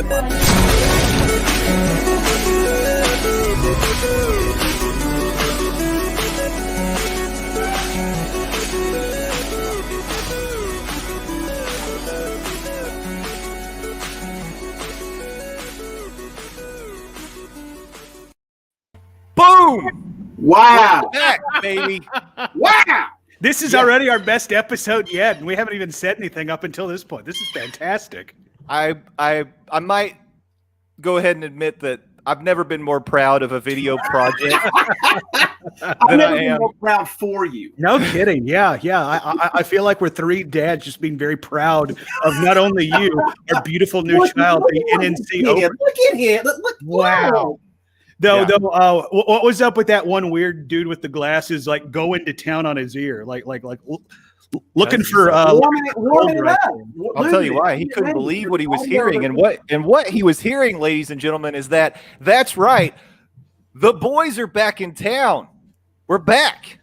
Boom! Wow! Back, baby! Wow! This is already our best episode yet, and we haven't even said anything up until this point. This is fantastic. I might go ahead and admit that I've never been more proud of a video project I've never been more proud for you. No kidding. Yeah. I feel like we're three dads just being very proud of not only you, our beautiful new child, the NNC Open. Look at him. Look, wow. Though, what was up with that one weird dude with the glasses, like going to town on his ear, like looking for warming it up. I'll tell you why. He couldn't believe what he was hearing, and what he was hearing, ladies and gentlemen, is that's right. The boys are back in town. We're back.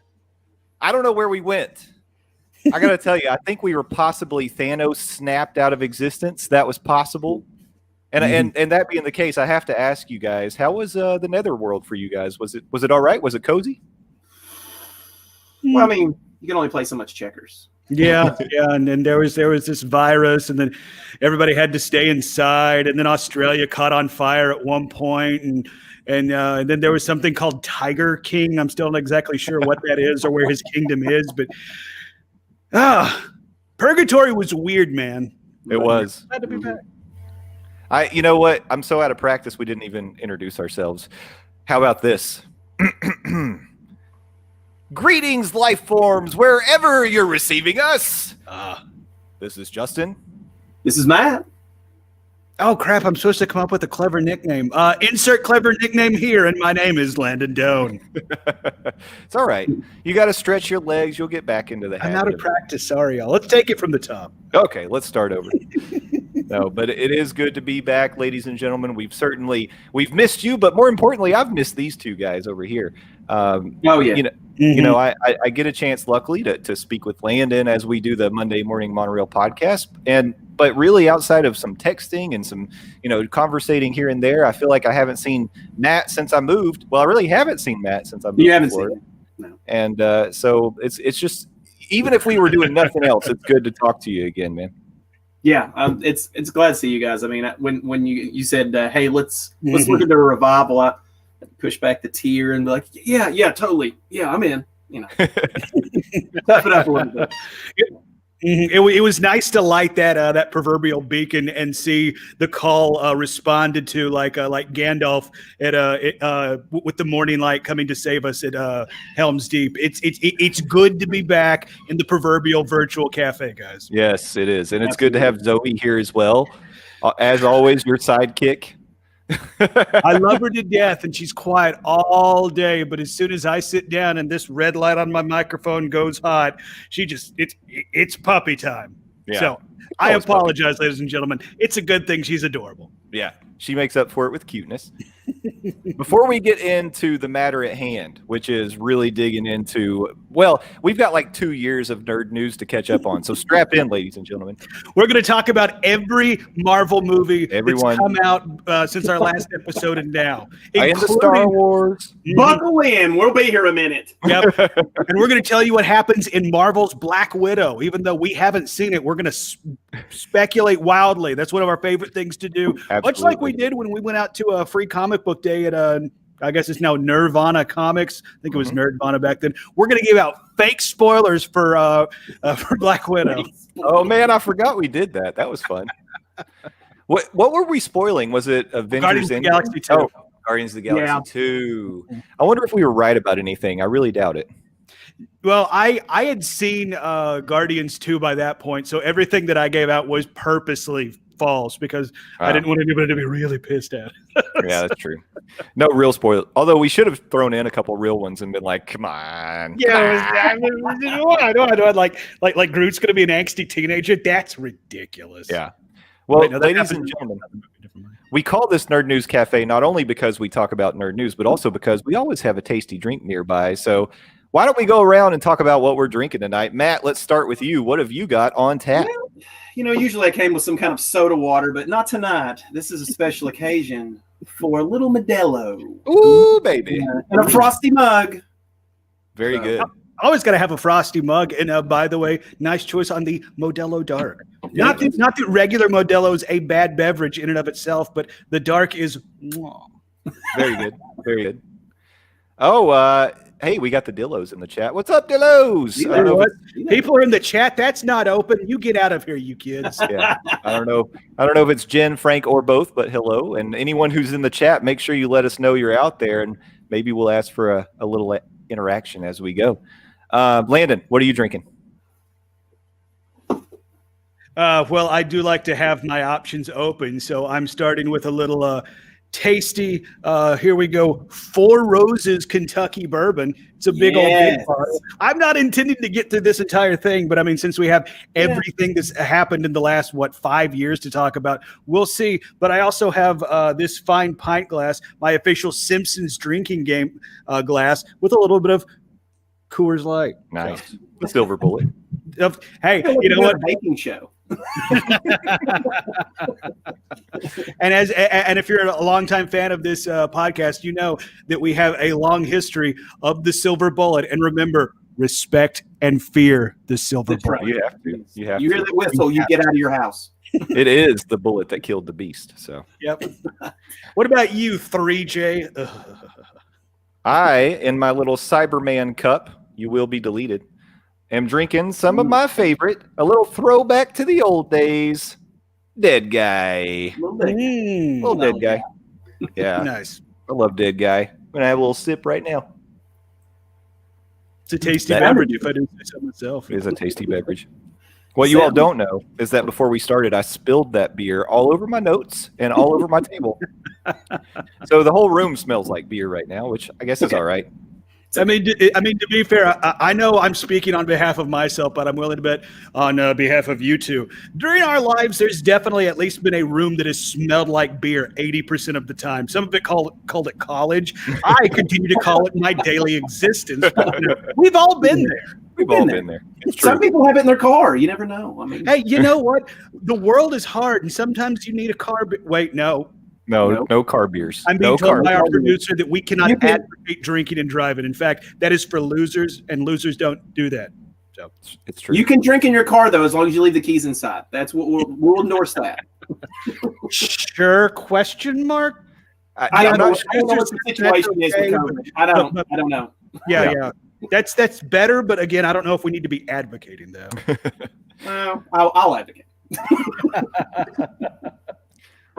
I don't know where we went. I got to tell you, I think we were possibly Thanos snapped out of existence. That was possible. And that being the case, I have to ask you guys, how was the Netherworld for you guys? Was it all right? Was it cozy? Well, I mean, you can only play so much checkers. Yeah, and then there was this virus, and then everybody had to stay inside, and then Australia caught on fire at one point, and then there was something called Tiger King. I'm still not exactly sure what that is or where his kingdom is, but Purgatory was weird, man. It was. Glad to be back. You know what? I'm so out of practice, we didn't even introduce ourselves. How about this? Greetings, life forms, wherever you're receiving us. This is Justin. This is Matt. Oh, crap. I'm supposed to come up with a clever nickname. Insert clever nickname here, and my name is Landon Doan. It's all right. You got to stretch your legs. You'll get back into the habit. I'm out of practice. Sorry, y'all. Let's take it from the top. Okay, let's start over. No, but it is good to be back, ladies and gentlemen. We've missed you, but more importantly, I've missed these two guys over here. You know, I get a chance, luckily, to speak with Landon as we do the Monday Morning Monorail podcast. But really, outside of some texting and some, conversating here and there, I feel like I haven't seen Matt since I moved. Well, I really haven't seen Matt since I moved. You haven't seen him? No. And so it's just, even if we were doing nothing else, it's good to talk to you again, man. Yeah, it's glad to see you guys. I mean, when you said, hey, let's look at the revival, I pushed back the tear and be like, yeah, totally. Yeah, I'm in. Tough it up a little bit. It was nice to light that proverbial beacon and see the call responded to like Gandalf at with the morning light coming to save us at Helm's Deep. It's good to be back in the proverbial virtual cafe, guys. Yes, it is, and it's good to have Zoe here as well. As always, your sidekick. I love her to death, and she's quiet all day. But as soon as I sit down and this red light on my microphone goes hot, it's puppy time. Yeah. So I apologize, ladies and gentlemen. It's a good thing she's adorable. Yeah, she makes up for it with cuteness. Before we get into the matter at hand, which is really digging into, well, we've got like 2 years of nerd news to catch up on. So strap in, ladies and gentlemen. We're going to talk about every Marvel movie that's come out since our last episode and now. And the Star Wars. Buckle in. We'll be here a minute. Yep. And we're going to tell you what happens in Marvel's Black Widow. Even though we haven't seen it, we're going to speculate wildly. That's one of our favorite things to do. Absolutely. Much like we did when we went out to a free comic book day at I guess it's now Nirvana Comics. I think it was Nerdvana back then. We're going to give out fake spoilers for Black Widow. Oh man, I forgot we did that. That was fun. What were we spoiling? Was it Avengers Guardians of the Galaxy 2? Oh, Guardians of the Galaxy 2. I wonder if we were right about anything. I really doubt it. Well, I had seen Guardians 2 by that point, so everything that I gave out was purposely false because I didn't want anybody to be really pissed at. Yeah, that's true. No real spoiler. Although we should have thrown in a couple real ones and been like, "Come on." Yeah, like Groot's going to be an angsty teenager. That's ridiculous. Yeah. Well, ladies and gentlemen, we call this Nerd News Cafe not only because we talk about nerd news, but also because we always have a tasty drink nearby. So why don't we go around and talk about what we're drinking tonight? Matt, let's start with you. What have you got on tap? usually I came with some kind of soda water, but not tonight. This is a special occasion for a little Modelo. Ooh, baby. And a frosty mug. Very good. Always got to have a frosty mug. And by the way, nice choice on the Modelo Dark. Not the regular Modelo is a bad beverage in and of itself, but the dark is. Very good. Very good. Oh, hey, we got the Dillos in the chat. What's up, Dillos? People are in the chat. That's not open. You get out of here, you kids. Yeah, I don't know if it's Jen, Frank, or both, but hello. And anyone who's in the chat, make sure you let us know you're out there, and maybe we'll ask for a little interaction as we go. Landon, what are you drinking? Well, I do like to have my options open, so I'm starting with a little tasty. Here we go. Four Roses Kentucky bourbon. It's a big old big bottle. I'm not intending to get through this entire thing, but I mean, since we have everything that's happened in the last 5 years to talk about, we'll see. But I also have this fine pint glass, my official Simpsons drinking game glass, with a little bit of Coors Light. Nice. The silver bullet. Hey, you know what? Baking show. And if you're a longtime fan of this podcast, you know that we have a long history of the silver bullet. And remember, respect and fear the silver bullet. You have to. You hear the whistle, you get out of your house. It is the bullet that killed the beast. So. Yep. What about you, 3J? I, in my little Cyberman cup, you will be deleted, am drinking some of my favorite, a little throwback to the old days, Dead Guy. Little Dead Guy. Yeah. Nice. I love Dead Guy. I'm going to have a little sip right now. It's a tasty beverage if I do say so myself. It is a tasty beverage. What you all don't know is that before we started, I spilled that beer all over my notes and all over my table. So the whole room smells like beer right now, which I guess is all right. I mean, to be fair, I know I'm speaking on behalf of myself, but I'm willing to bet on behalf of you two. During our lives, there's definitely at least been a room that has smelled like beer 80% of the time. Some of it called it college. I continue to call it my daily existence. We've all been there. We've all been there. Some people have it in their car. You never know. I mean, hey, you know what? The world is hard, and sometimes you need a car. Wait, no car beers. I'm being told by our producer that we cannot advocate drinking and driving. In fact, that is for losers, and losers don't do that. So it's true. You can drink in your car though, as long as you leave the keys inside. That's what we'll endorse that. Sure? Question mark. I don't know what the situation is with COVID. I don't know. Yeah. That's better, but again, I don't know if we need to be advocating though. Well, I'll advocate.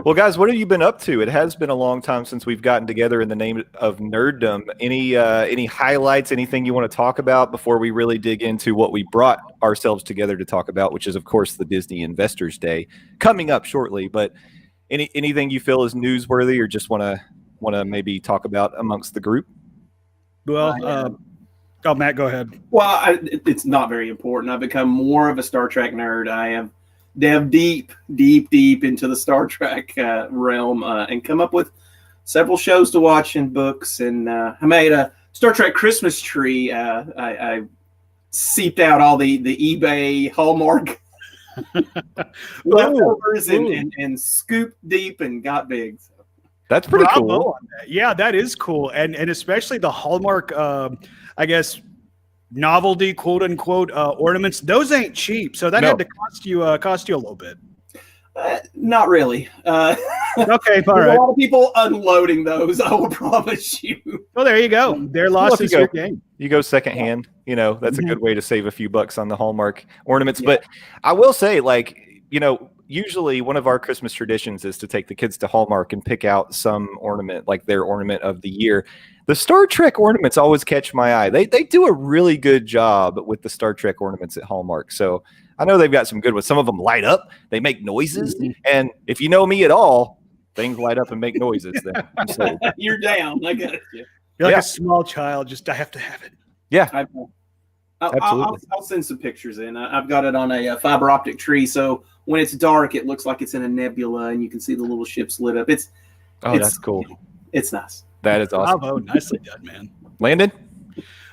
Well, guys, what have you been up to? It has been a long time since we've gotten together in the name of nerddom. Any highlights, anything you want to talk about before we really dig into what we brought ourselves together to talk about, which is, of course, the Disney Investors Day coming up shortly. But anything you feel is newsworthy or just want to maybe talk about amongst the group? Well, Matt, go ahead. Well, it's not very important. I've become more of a Star Trek nerd. I have delved deep into the Star Trek realm and come up with several shows to watch and books. And I made a Star Trek Christmas tree. I seeped out all the eBay Hallmark leftovers and scooped deep and got big. So. That's pretty cool. On that. Yeah, that is cool. And especially the Hallmark, I guess, novelty, quote unquote, ornaments. Those ain't cheap. So that had to cost you a little bit. Not really. Okay, all right. A lot of people unloading those, I will promise you. Well, there you go. Their loss is your game. You go secondhand. That's a good way to save a few bucks on the Hallmark ornaments. Yeah. But I will say, usually one of our Christmas traditions is to take the kids to Hallmark and pick out some ornament, like their ornament of the year. The Star Trek ornaments always catch my eye. They do a really good job with the Star Trek ornaments at Hallmark. So I know they've got some good ones. Some of them light up. They make noises. And if you know me at all, things light up and make noises. Then you're down. I got you. You're like a small child. Just I have to have it. Yeah. Absolutely. I'll send some pictures in. I've got it on a fiber optic tree. So when it's dark, it looks like it's in a nebula and you can see the little ships lit up. That's cool. It's nice. That is awesome. Bravo. Nicely done, man. Landon?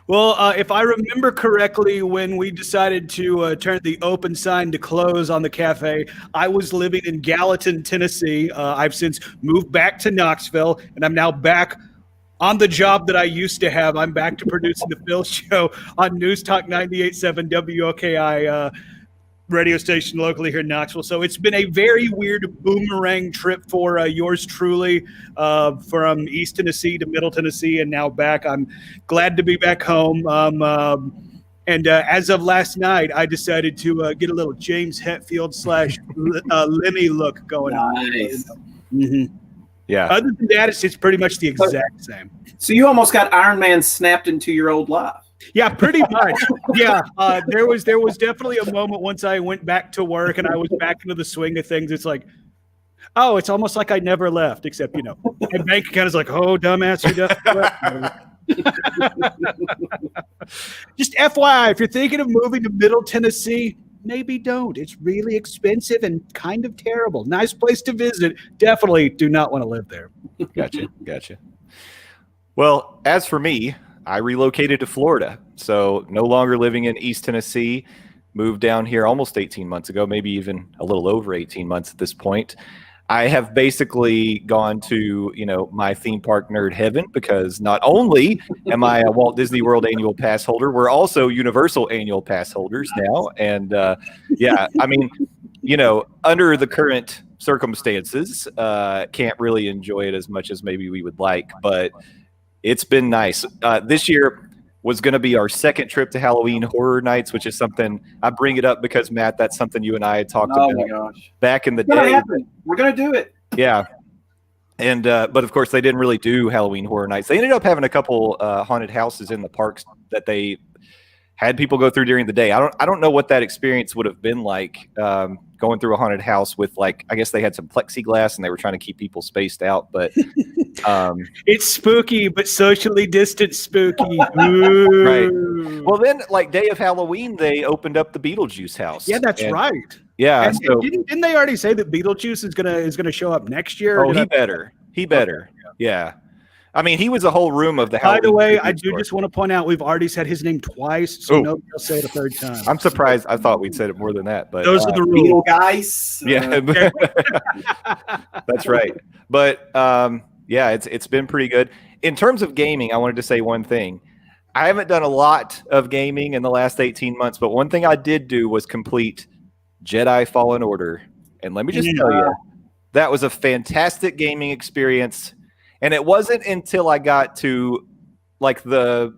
Well, if I remember correctly, when we decided to turn the open sign to close on the cafe, I was living in Gallatin, Tennessee. I've since moved back to Knoxville, and I'm now back on the job that I used to have. I'm back to producing the Phil Show on News Talk 98.7 WOKI radio station locally here in Knoxville. So it's been a very weird boomerang trip for yours truly, from East Tennessee to Middle Tennessee and now back. I'm glad to be back home. And as of last night, I decided to get a little James Hetfield / Lemmy look going on. Mm-hmm. Yeah. Other than that, it's pretty much the exact same. So you almost got Iron Man snapped into your old life. Yeah, pretty much. Yeah, there was definitely a moment once I went back to work and I was back into the swing of things. It's like, oh, it's almost like I never left, except, my bank account is like, oh, dumbass, you definitely left. Just FYI, if you're thinking of moving to Middle Tennessee, maybe don't. It's really expensive and kind of terrible. Nice place to visit. Definitely do not want to live there. Gotcha. Well, as for me, I relocated to Florida, so no longer living in East Tennessee, moved down here almost 18 months ago, maybe even a little over 18 months at this point. I have basically gone to, my theme park nerd heaven, because not only am I a Walt Disney World annual pass holder, we're also Universal annual pass holders now. And under the current circumstances, can't really enjoy it as much as maybe we would like, but it's been nice. This year was going to be our second trip to Halloween Horror Nights, which is something I bring it up because, Matt, that's something you and I had talked about back in the day. We're going to do it. Yeah. And but of course they didn't really do Halloween Horror Nights. They ended up having a couple haunted houses in the parks that they had people go through during the day. I don't know what that experience would have been like, going through a haunted house with, like, I guess they had some plexiglass and they were trying to keep people spaced out, but it's spooky, but socially distant spooky. Right. Well, then, like, day of Halloween, they opened up the Beetlejuice house. Yeah, that's right. Yeah. And so, didn't they already say that Beetlejuice is gonna show up next year? Oh, he better. Yeah. I mean, he was a whole room of the Halloween. By the way, I do just want to point out we've already said his name twice, so nobody will say it a third time. I'm surprised. I thought we'd said it more than that, but those are the rules, Beetle guys. Yeah, that's right. But it's been pretty good in terms of gaming. I wanted to say one thing. I haven't done a lot of gaming in the last 18 months, but one thing I did do was complete Jedi Fallen Order, and let me just tell you, that was a fantastic gaming experience. And it wasn't until I got to, like, I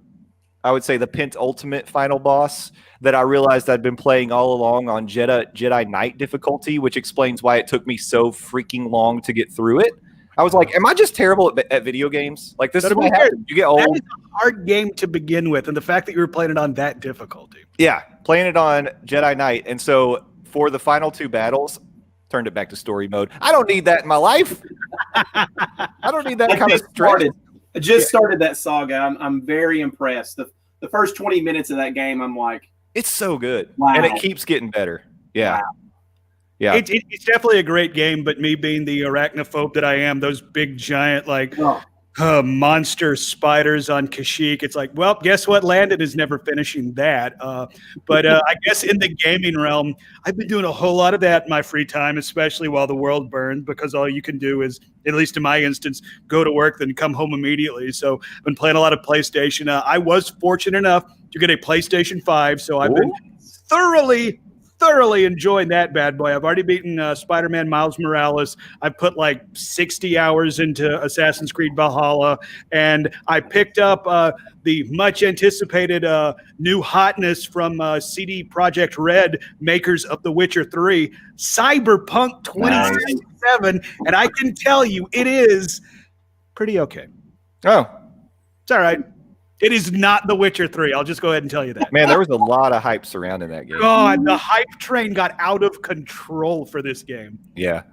would say the penultimate final boss that I realized I'd been playing all along on Jedi Knight difficulty, which explains why it took me so freaking long to get through it. I was like, am I just terrible at video games? Like, this is what happens. You get old. That is a hard game to begin with, and the fact that you were playing it on that difficulty. Yeah, playing it on Jedi Knight. And so for the final two battles, turned it back to story mode. I don't need that in my life. I don't need that kind of stress. I just started that saga. I'm very impressed. The first 20 minutes of that game, I'm like, it's so good. Wow. And it keeps getting better. Yeah. Wow. Yeah. It's definitely a great game, but me being the arachnophobe that I am, those big giant monster spiders on Kashyyyk, it's like, well, guess what? Landon is never finishing that. But I guess in the gaming realm, I've been doing a whole lot of that in my free time, especially while the world burns, because all you can do is, at least in my instance, go to work, then come home immediately. So I've been playing a lot of PlayStation. I was fortunate enough to get a PlayStation 5, so I've been thoroughly enjoying that bad boy. I've already beaten Spider-Man Miles Morales. I put like 60 hours into Assassin's Creed Valhalla, and I picked up the much anticipated new hotness from CD Projekt Red, makers of The Witcher 3, Cyberpunk 2077, and I can tell you it is pretty okay. Oh, it's all right. It is not The Witcher 3. I'll just go ahead and tell you that. Man, there was a lot of hype surrounding that game. God, the hype train got out of control for this game. Yeah.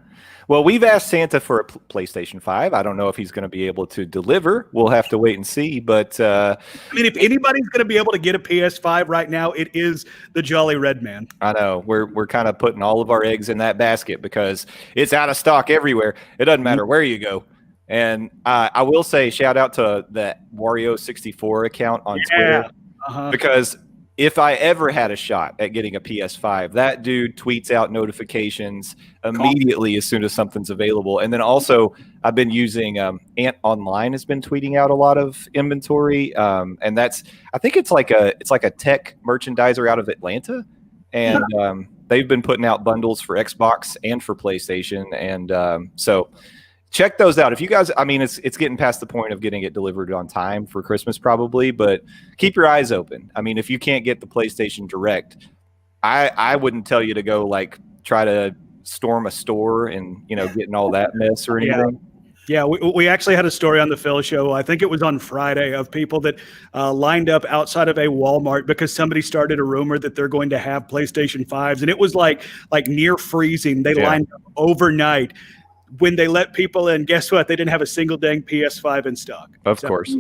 Well, we've asked Santa for a PlayStation 5. I don't know if he's going to be able to deliver. We'll have to wait and see. But I mean, if anybody's going to be able to get a PS5 right now, it is the Jolly Red Man. I know. We're kind of putting all of our eggs in that basket because it's out of stock everywhere. It doesn't matter where you go. And I will say, shout out to that Wario64 account on Twitter. because if I ever had a shot at getting a PS5, that dude tweets out notifications immediately as soon as something's available. And then also, I've been using Ant Online has been tweeting out a lot of inventory, and I think it's like a tech merchandiser out of Atlanta, and they've been putting out bundles for Xbox and for PlayStation, and so. Check those out. If you guys, I mean, it's getting past the point of getting it delivered on time for Christmas probably, but keep your eyes open. I mean, if you can't get the PlayStation Direct, I wouldn't tell you to go like try to storm a store and, getting all that mess or anything. Yeah, we actually had a story on the Phil show. I think it was on Friday of people that lined up outside of a Walmart because somebody started a rumor that they're going to have PlayStation 5s. And it was like near freezing. They lined up overnight. When they let people in, guess what? They didn't have a single dang PS5 in stock. Of course.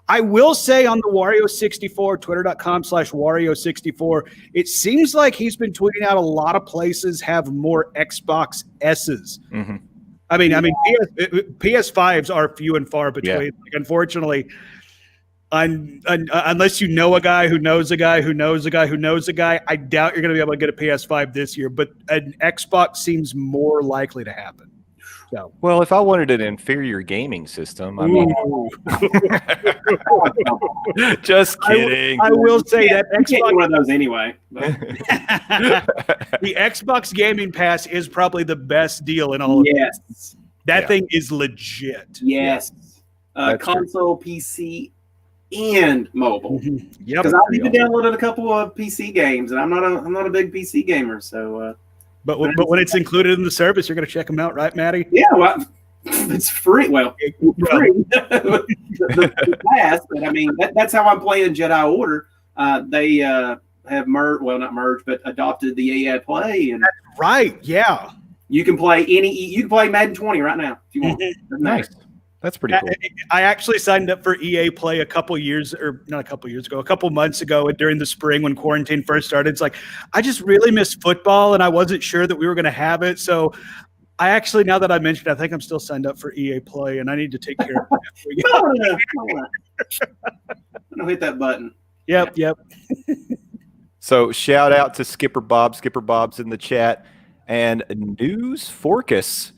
I will say on the Wario64, twitter.com/Wario64, it seems like he's been tweeting out a lot of places have more Xbox S's. Mm-hmm. I mean, PS5s are few and far between. Yeah. Like, unfortunately, unless you know a guy who knows a guy who knows a guy who knows a guy, I doubt you're going to be able to get a PS5 this year. But an Xbox seems more likely to happen. So. Well, if I wanted an inferior gaming system, I mean, just kidding. I will say that Xbox one of those anyway. The Xbox Gaming Pass is probably the best deal in all of it. Yes, that thing is legit. Yes, console, true. PC, and mobile. Mm-hmm. Yep. Because I've even downloaded a couple of PC games, and I'm not a big PC gamer, so. But when it's included in the service, you're going to check them out, right, Maddie? Yeah, well, it's free. Well, free. the pass, but I mean, that's how I'm playing Jedi Order. They have not merged, but adopted the EA Play, and that's right. Yeah, you can play Madden 20 right now if you want. Nice. That's pretty cool. I actually signed up for EA Play a couple months ago during the spring when quarantine first started. It's like, I just really miss football, and I wasn't sure that we were going to have it. So I actually, now that I mentioned, I think I'm still signed up for EA Play, and I need to take care of that. I'm going to hit that button. Yep. So shout out to Skipper Bob. Skipper Bob's in the chat. And News Forcus.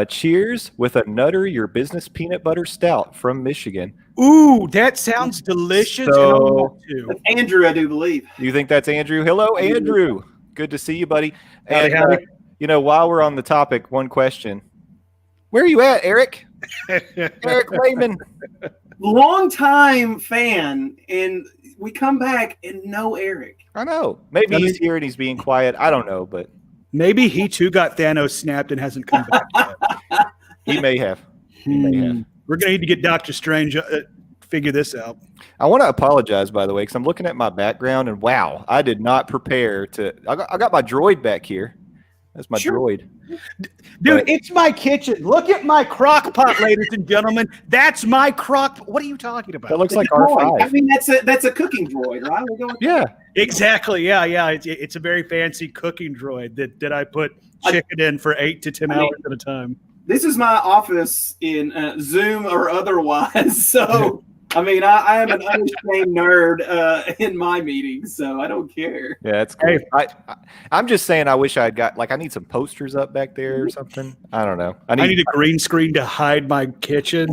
Cheers with a Nutter Your Business Peanut Butter Stout from Michigan. Ooh, that sounds delicious. That's Andrew, I do believe. You think that's Andrew? Hello, Andrew. Good to see you, buddy. And, howdy. While we're on the topic, one question. Where are you at, Eric? Eric Lehman. Long-time fan, and we come back and no Eric. I know. Maybe he's here and he's being quiet. I don't know, but... Maybe he too got Thanos snapped and hasn't come back yet. He may have. We're going to need to get Doctor Strange figure this out. I want to apologize, by the way, because I'm looking at my background and wow, I did not prepare to. I got my droid back here. That's my droid. Dude, it's my kitchen. Look at my crock pot, ladies and gentlemen. That's my crock. What are you talking about? That looks like R5. I mean, that's a cooking droid, right? Yeah. Exactly. Yeah. It's a very fancy cooking droid that I put chicken in for 8 to 10 hours at a time. This is my office in Zoom or otherwise. So, I mean, I am an unashamed nerd in my meetings, so I don't care. Yeah, that's cool. Hey. I'm just saying I wish I'd got, I need some posters up back there or something. I don't know. I need a green screen to hide my kitchen.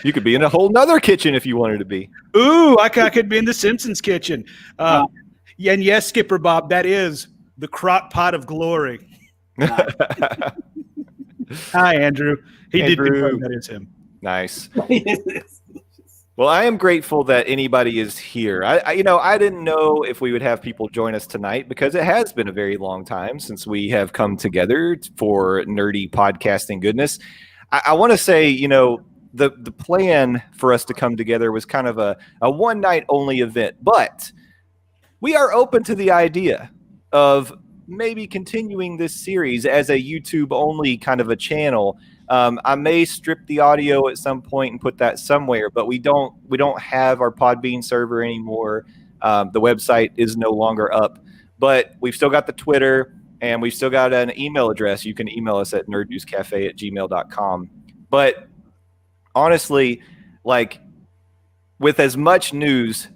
You could be in a whole nother kitchen if you wanted to be. Ooh, I could be in the Simpsons kitchen. And yes, Skipper Bob, that is the crock pot of glory. Hi, Andrew. He did confirm that is him. Nice. Well, I am grateful that anybody is here. I didn't know if we would have people join us tonight because it has been a very long time since we have come together for nerdy podcasting goodness. I want to say, the plan for us to come together was kind of a one night only event, but we are open to the idea of maybe continuing this series as a YouTube only kind of a channel. I may strip the audio at some point and put that somewhere, but we don't have our Podbean server anymore. The website is no longer up, but we've still got the Twitter and we've still got an email address. You can email us at nerdnewscafe@gmail.com. But honestly, with as much news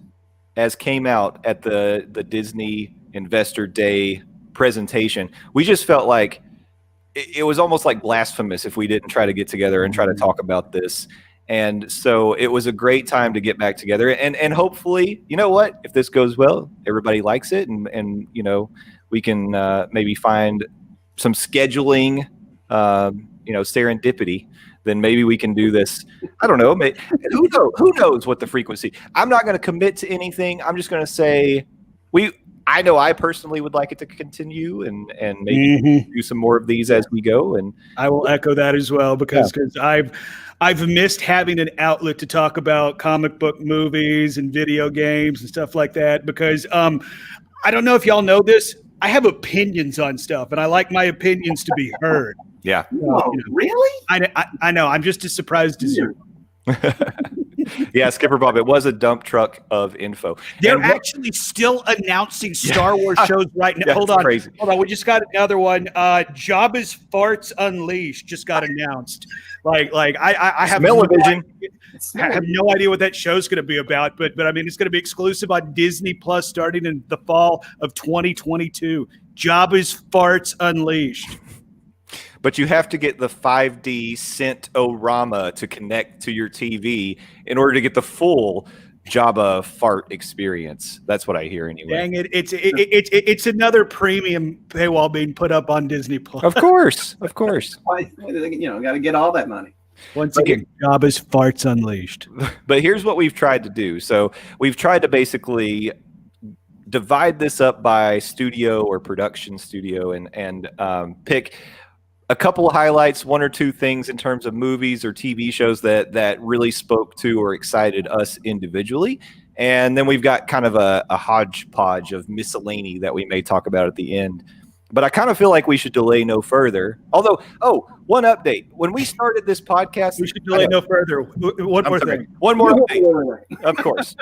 as came out at the Disney Investor Day presentation, we just felt like it was almost like blasphemous if we didn't try to get together and try to talk about this. And so it was a great time to get back together, and hopefully, you know what, if this goes well, everybody likes it, and you know, we can maybe find some scheduling, serendipity. Then maybe we can do this. I don't know. Who knows what the frequency? I'm not going to commit to anything. I'm just going to say I know I personally would like it to continue and maybe do some more of these as we go. And I will echo that as well because I've missed having an outlet to talk about comic book movies and video games and stuff like that because I don't know if y'all know this. I have opinions on stuff and I like my opinions to be heard. Yeah. Really? I know. I'm just as surprised as you. Yeah, Skipper Bob, it was a dump truck of info. They're actually still announcing Star Wars shows right now. Yeah, Hold on. crazy. Hold on. We just got another one. Jabba's Farts Unleashed just got announced. I have no idea what that show's going to be about, but I mean, it's going to be exclusive on Disney Plus starting in the fall of 2022. Jabba's Farts Unleashed. But you have to get the 5D Scent-O-Rama to connect to your TV in order to get the full Jabba fart experience. That's what I hear anyway. Dang it! It's another premium paywall being put up on Disney Plus. Of course. Got to get all that money. Once again, Jabba's Farts Unleashed. But here's what we've tried to do. So we've tried to basically divide this up by studio or production studio and pick a couple of highlights, one or two things in terms of movies or TV shows that really spoke to or excited us individually. And then we've got kind of a hodgepodge of miscellany that we may talk about at the end. But I kind of feel like we should delay no further. Although, one update. When we started this podcast... We should delay no further. One more thing. One more update. Of course.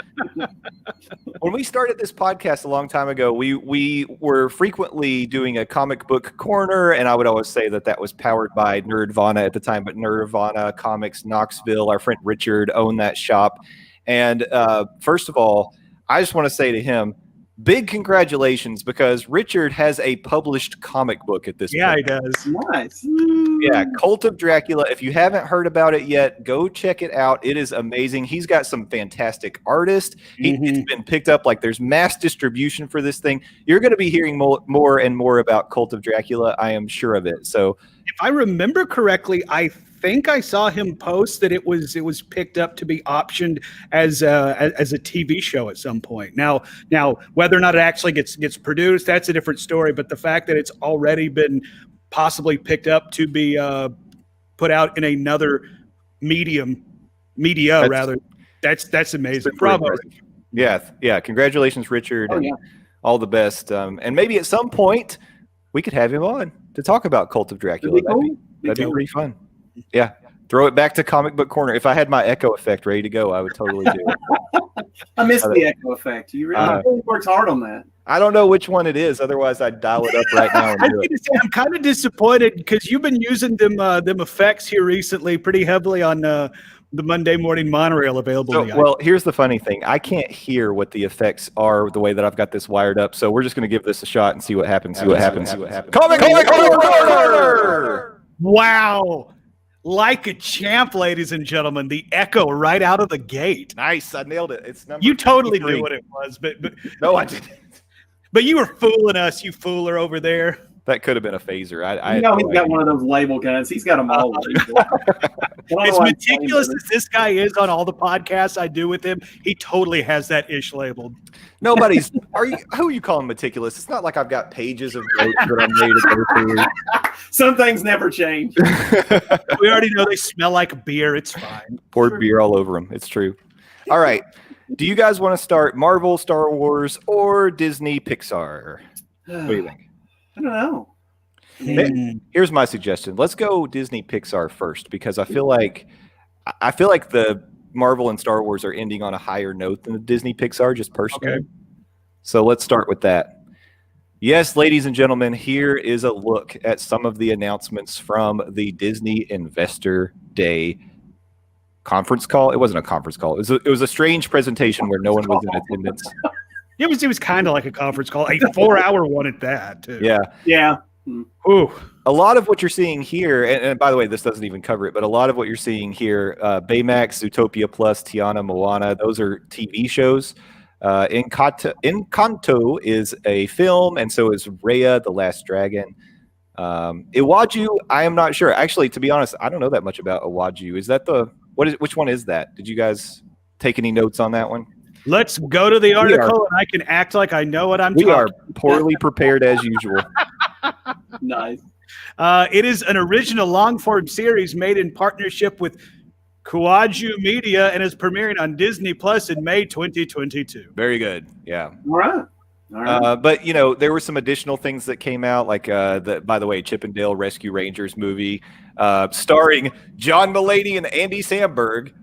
When we started this podcast a long time ago, we were frequently doing a comic book corner, and I would always say that was powered by Nerdvana at the time, but Nerdvana Comics Knoxville, our friend Richard, owned that shop. And first of all, I just want to say to him, big congratulations, because Richard has a published comic book at this point. Yeah, he does. Nice. Yeah, Cult of Dracula. If you haven't heard about it yet, go check it out. It is amazing. He's got some fantastic artists. It's been picked up. Like, there's mass distribution for this thing. You're going to be hearing more and more about Cult of Dracula. I am sure of it. So, if I remember correctly, I think I saw him post that it was picked up to be optioned as a TV show at some point. Now whether or not it actually gets produced, that's a different story. But the fact that it's already been possibly picked up to be put out in another media, that's amazing. Bravo. Yeah. Congratulations, Richard. And all the best. And maybe at some point we could have him on to talk about Cult of Dracula. That'd be pretty fun. Yeah, throw it back to Comic Book Corner. If I had my echo effect ready to go, I would totally do it. I miss the echo effect. You really works hard on that. I don't know which one it is. Otherwise, I'd dial it up right now and do it. I'm kind of disappointed because you've been using them effects here recently pretty heavily on the Monday Morning Monorail available. Well, here's the funny thing. I can't hear what the effects are the way that I've got this wired up. So we're just going to give this a shot and see what happens. Comic Corner! Wow. Like a champ, ladies and gentlemen, the echo right out of the gate. Nice, I nailed it. It's number. You totally knew what it was, but no, I didn't. But you were fooling us, you fooler over there. That could have been a phaser. He's got one of those label guns. He's got them all. As meticulous as this guy is on all the podcasts I do with him, he totally has that ish labeled. Nobody's. Who are you calling meticulous? It's not like I've got pages of notes that I'm ready to go through. Some things never change. We already know they smell like beer. It's fine. Poured beer all over them. It's true. All right. Do you guys want to start Marvel, Star Wars, or Disney, Pixar? What do you think? I don't know. Here's my suggestion. Let's go Disney Pixar first, because I feel like the Marvel and Star Wars are ending on a higher note than the Disney Pixar, just personally. Okay. So let's start with that. Yes, ladies and gentlemen, here is a look at some of the announcements from the Disney Investor Day conference call. It wasn't a conference call. It was a strange presentation where no one was in attendance. It was kind of like a conference call, a 4-hour one at that, too. Yeah. Yeah. Ooh. A lot of what you're seeing here, and by the way, this doesn't even cover it, but a lot of what you're seeing here, Baymax, Zootopia Plus, Tiana, Moana, those are TV shows. Encanto is a film, and so is Raya, the Last Dragon. Iwaju, I am not sure. Actually, to be honest, I don't know that much about Iwaju. Is that which one is that? Did you guys take any notes on that one? Let's go to the article, and I can act like I know what I'm talking about. We are poorly prepared as usual. Nice. It is an original long-form series made in partnership with Kawaiju Media and is premiering on Disney Plus in May 2022. Very good. Yeah. All right. But there were some additional things that came out, like by the way, Chip and Dale Rescue Rangers movie, starring John Mulaney and Andy Samberg.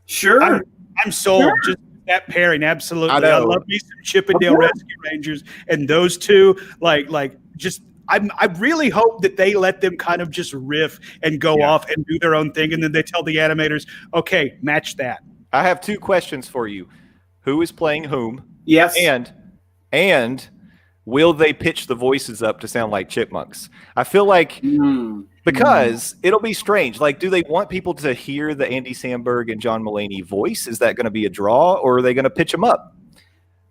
Sure. I'm sold. Sure. Just that pairing, absolutely. I love me some Chip and Dale Rescue Rangers, and those two, I really hope that they let them kind of just riff and go off and do their own thing, and then they tell the animators, okay, match that. I have two questions for you. Who is playing whom? Yes. And will they pitch the voices up to sound like chipmunks? I feel like because it'll be strange. Like, do they want people to hear the Andy Samberg and John Mulaney voice? Is that going to be a draw, or are they going to pitch them up?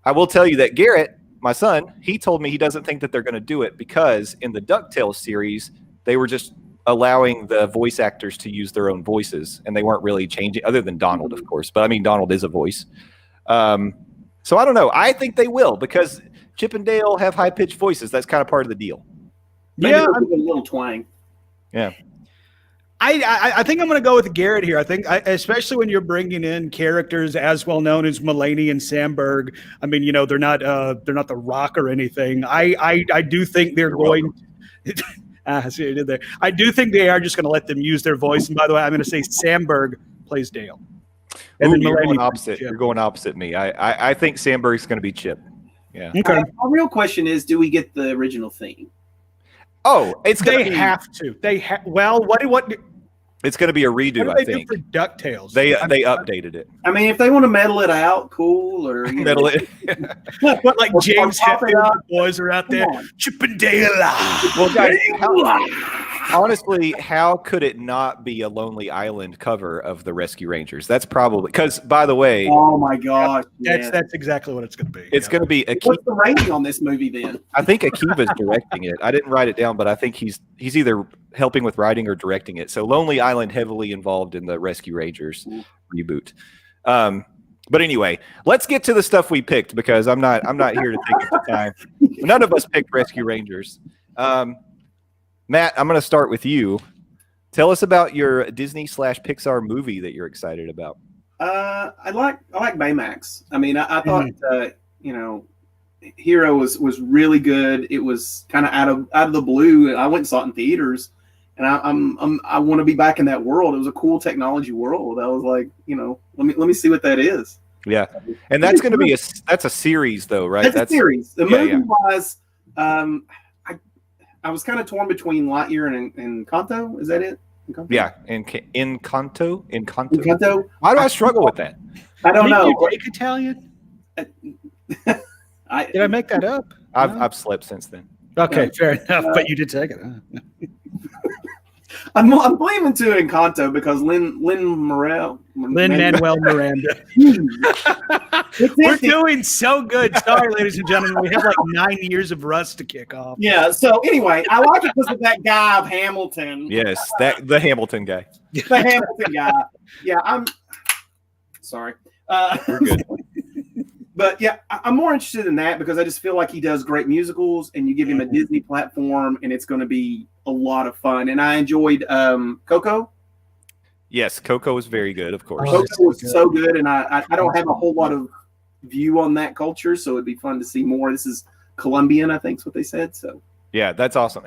I will tell you that Garrett, my son, he told me he doesn't think that they're going to do it because in the DuckTales series, they were just allowing the voice actors to use their own voices, and they weren't really changing, other than Donald, of course. But I mean, Donald is a voice. So I don't know. I think they will because Chip and Dale have high-pitched voices. That's kind of part of the deal. Maybe a little twang. Yeah. I think I'm going to go with Garrett here. I think, especially when you're bringing in characters as well known as Mulaney and Samberg. I mean, they're not The Rock or anything. I do think they're going. I see what you did there. I do think they are just going to let them use their voice. And by the way, I'm going to say Samberg plays Dale. And then you're going opposite. You're going opposite me. I think Samberg's going to be Chip. Yeah. Okay. Our real question is, do we get the original theme? Oh, they have to. What? It's going to be a redo, I think. Do for DuckTales? They updated it. I mean, if they want to meddle it out, cool. Or meddle it. But like James Hetfield, the boys are out there. Chip and Dale. Well, guys, honestly, how could it not be a Lonely Island cover of the Rescue Rangers? That's probably because, by the way, oh my gosh, that's exactly what it's going to be. It's going to be. What's the rating on this movie then? I think Akiva's directing it. I didn't write it down, but I think he's either helping with writing or directing it. So Lonely Island heavily involved in the Rescue Rangers reboot. But anyway, let's get to the stuff we picked because I'm not here to take up the time. None of us picked Rescue Rangers. Matt, I'm going to start with you. Tell us about your Disney/Pixar movie that you're excited about. I like Baymax. I mean, I thought Hero was really good. It was kind of out of the blue. I went and saw it in theaters, and I want to be back in that world. It was a cool technology world. I was like, let me see what that is. Yeah, and that's going to be that's a series though, right? That's a series. The movie was. I was kind of torn between Lightyear and Encanto. Is that it? Encanto? Yeah, Encanto. Why do I struggle with that? I don't know. You take Italian? Did I make that up? I've slept since then. Okay, fair enough. But you did take it. Huh? I'm blaming to Encanto because Lin-Manuel Miranda. We're doing so good. Sorry, ladies and gentlemen. We have like 9 years of Rust to kick off. Yeah. So anyway, I like it because of that guy of Hamilton. Yes, the Hamilton guy. The Hamilton guy. Yeah, I'm sorry. We're good. But yeah, I'm more interested in that because I just feel like he does great musicals, and you give him a Disney platform, and it's going to be a lot of fun. And I enjoyed Coco. Yes, Coco was very good, of course. Coco was so good, and I don't have a whole lot of view on that culture, so it'd be fun to see more. This is Colombian, I think is what they said. So Yeah, that's awesome.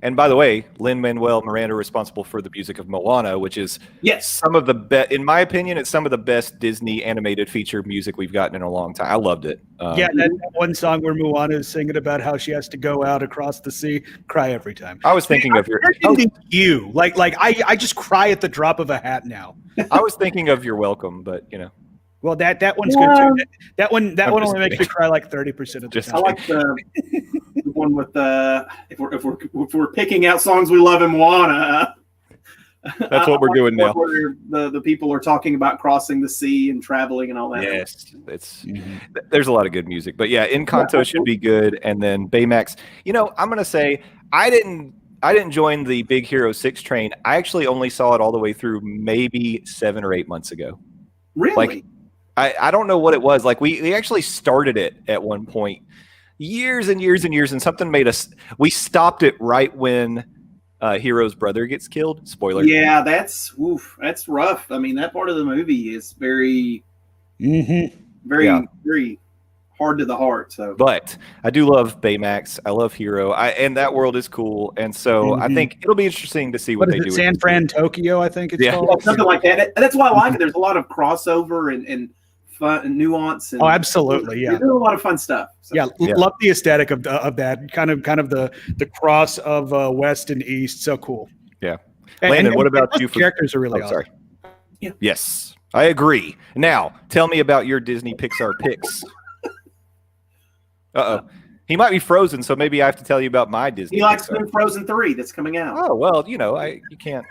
And by the way, Lin-Manuel Miranda responsible for the music of Moana, which is some of the best, in my opinion, it's some of the best Disney animated feature music we've gotten in a long time. I loved it. That one song where Moana is singing about how she has to go out across the sea, cry every time. I was thinking of your I just cry at the drop of a hat now. I was thinking of You're Welcome, but Well, that one's good too. That one only makes me cry like 30% of the time. I like the one with if we're picking out songs we love in Moana. That's what we're doing now. Where the people are talking about crossing the sea and traveling and all that. Yes, there's a lot of good music, but yeah, Encanto should be good, and then Baymax. I'm gonna say I didn't join the Big Hero 6 train. I actually only saw it all the way through maybe 7 or 8 months ago. Really? Like, I don't know what it was. Like we actually started it at one point, years and years and years, and something made us. We stopped it right when Hero's brother gets killed. Spoiler. Yeah, that's rough. I mean, that part of the movie is very, very hard to the heart. So, but I do love Baymax. I love Hero. And that world is cool. And so I think it'll be interesting to see what they do. San Fran, Tokyo, I think it's called. Something like that. That's why I like it. There's a lot of crossover and fun and nuance. And absolutely, yeah. They're doing a lot of fun stuff. So. Love the aesthetic of that kind of the cross of West and East. So cool. Yeah. Landon, what about you? Characters are really awesome. Sorry. Yeah. Yes, I agree. Now, tell me about your Disney Pixar picks. He might be Frozen, so maybe I have to tell you about my Disney. He likes the new Frozen 3 that's coming out. Oh, well, you can't.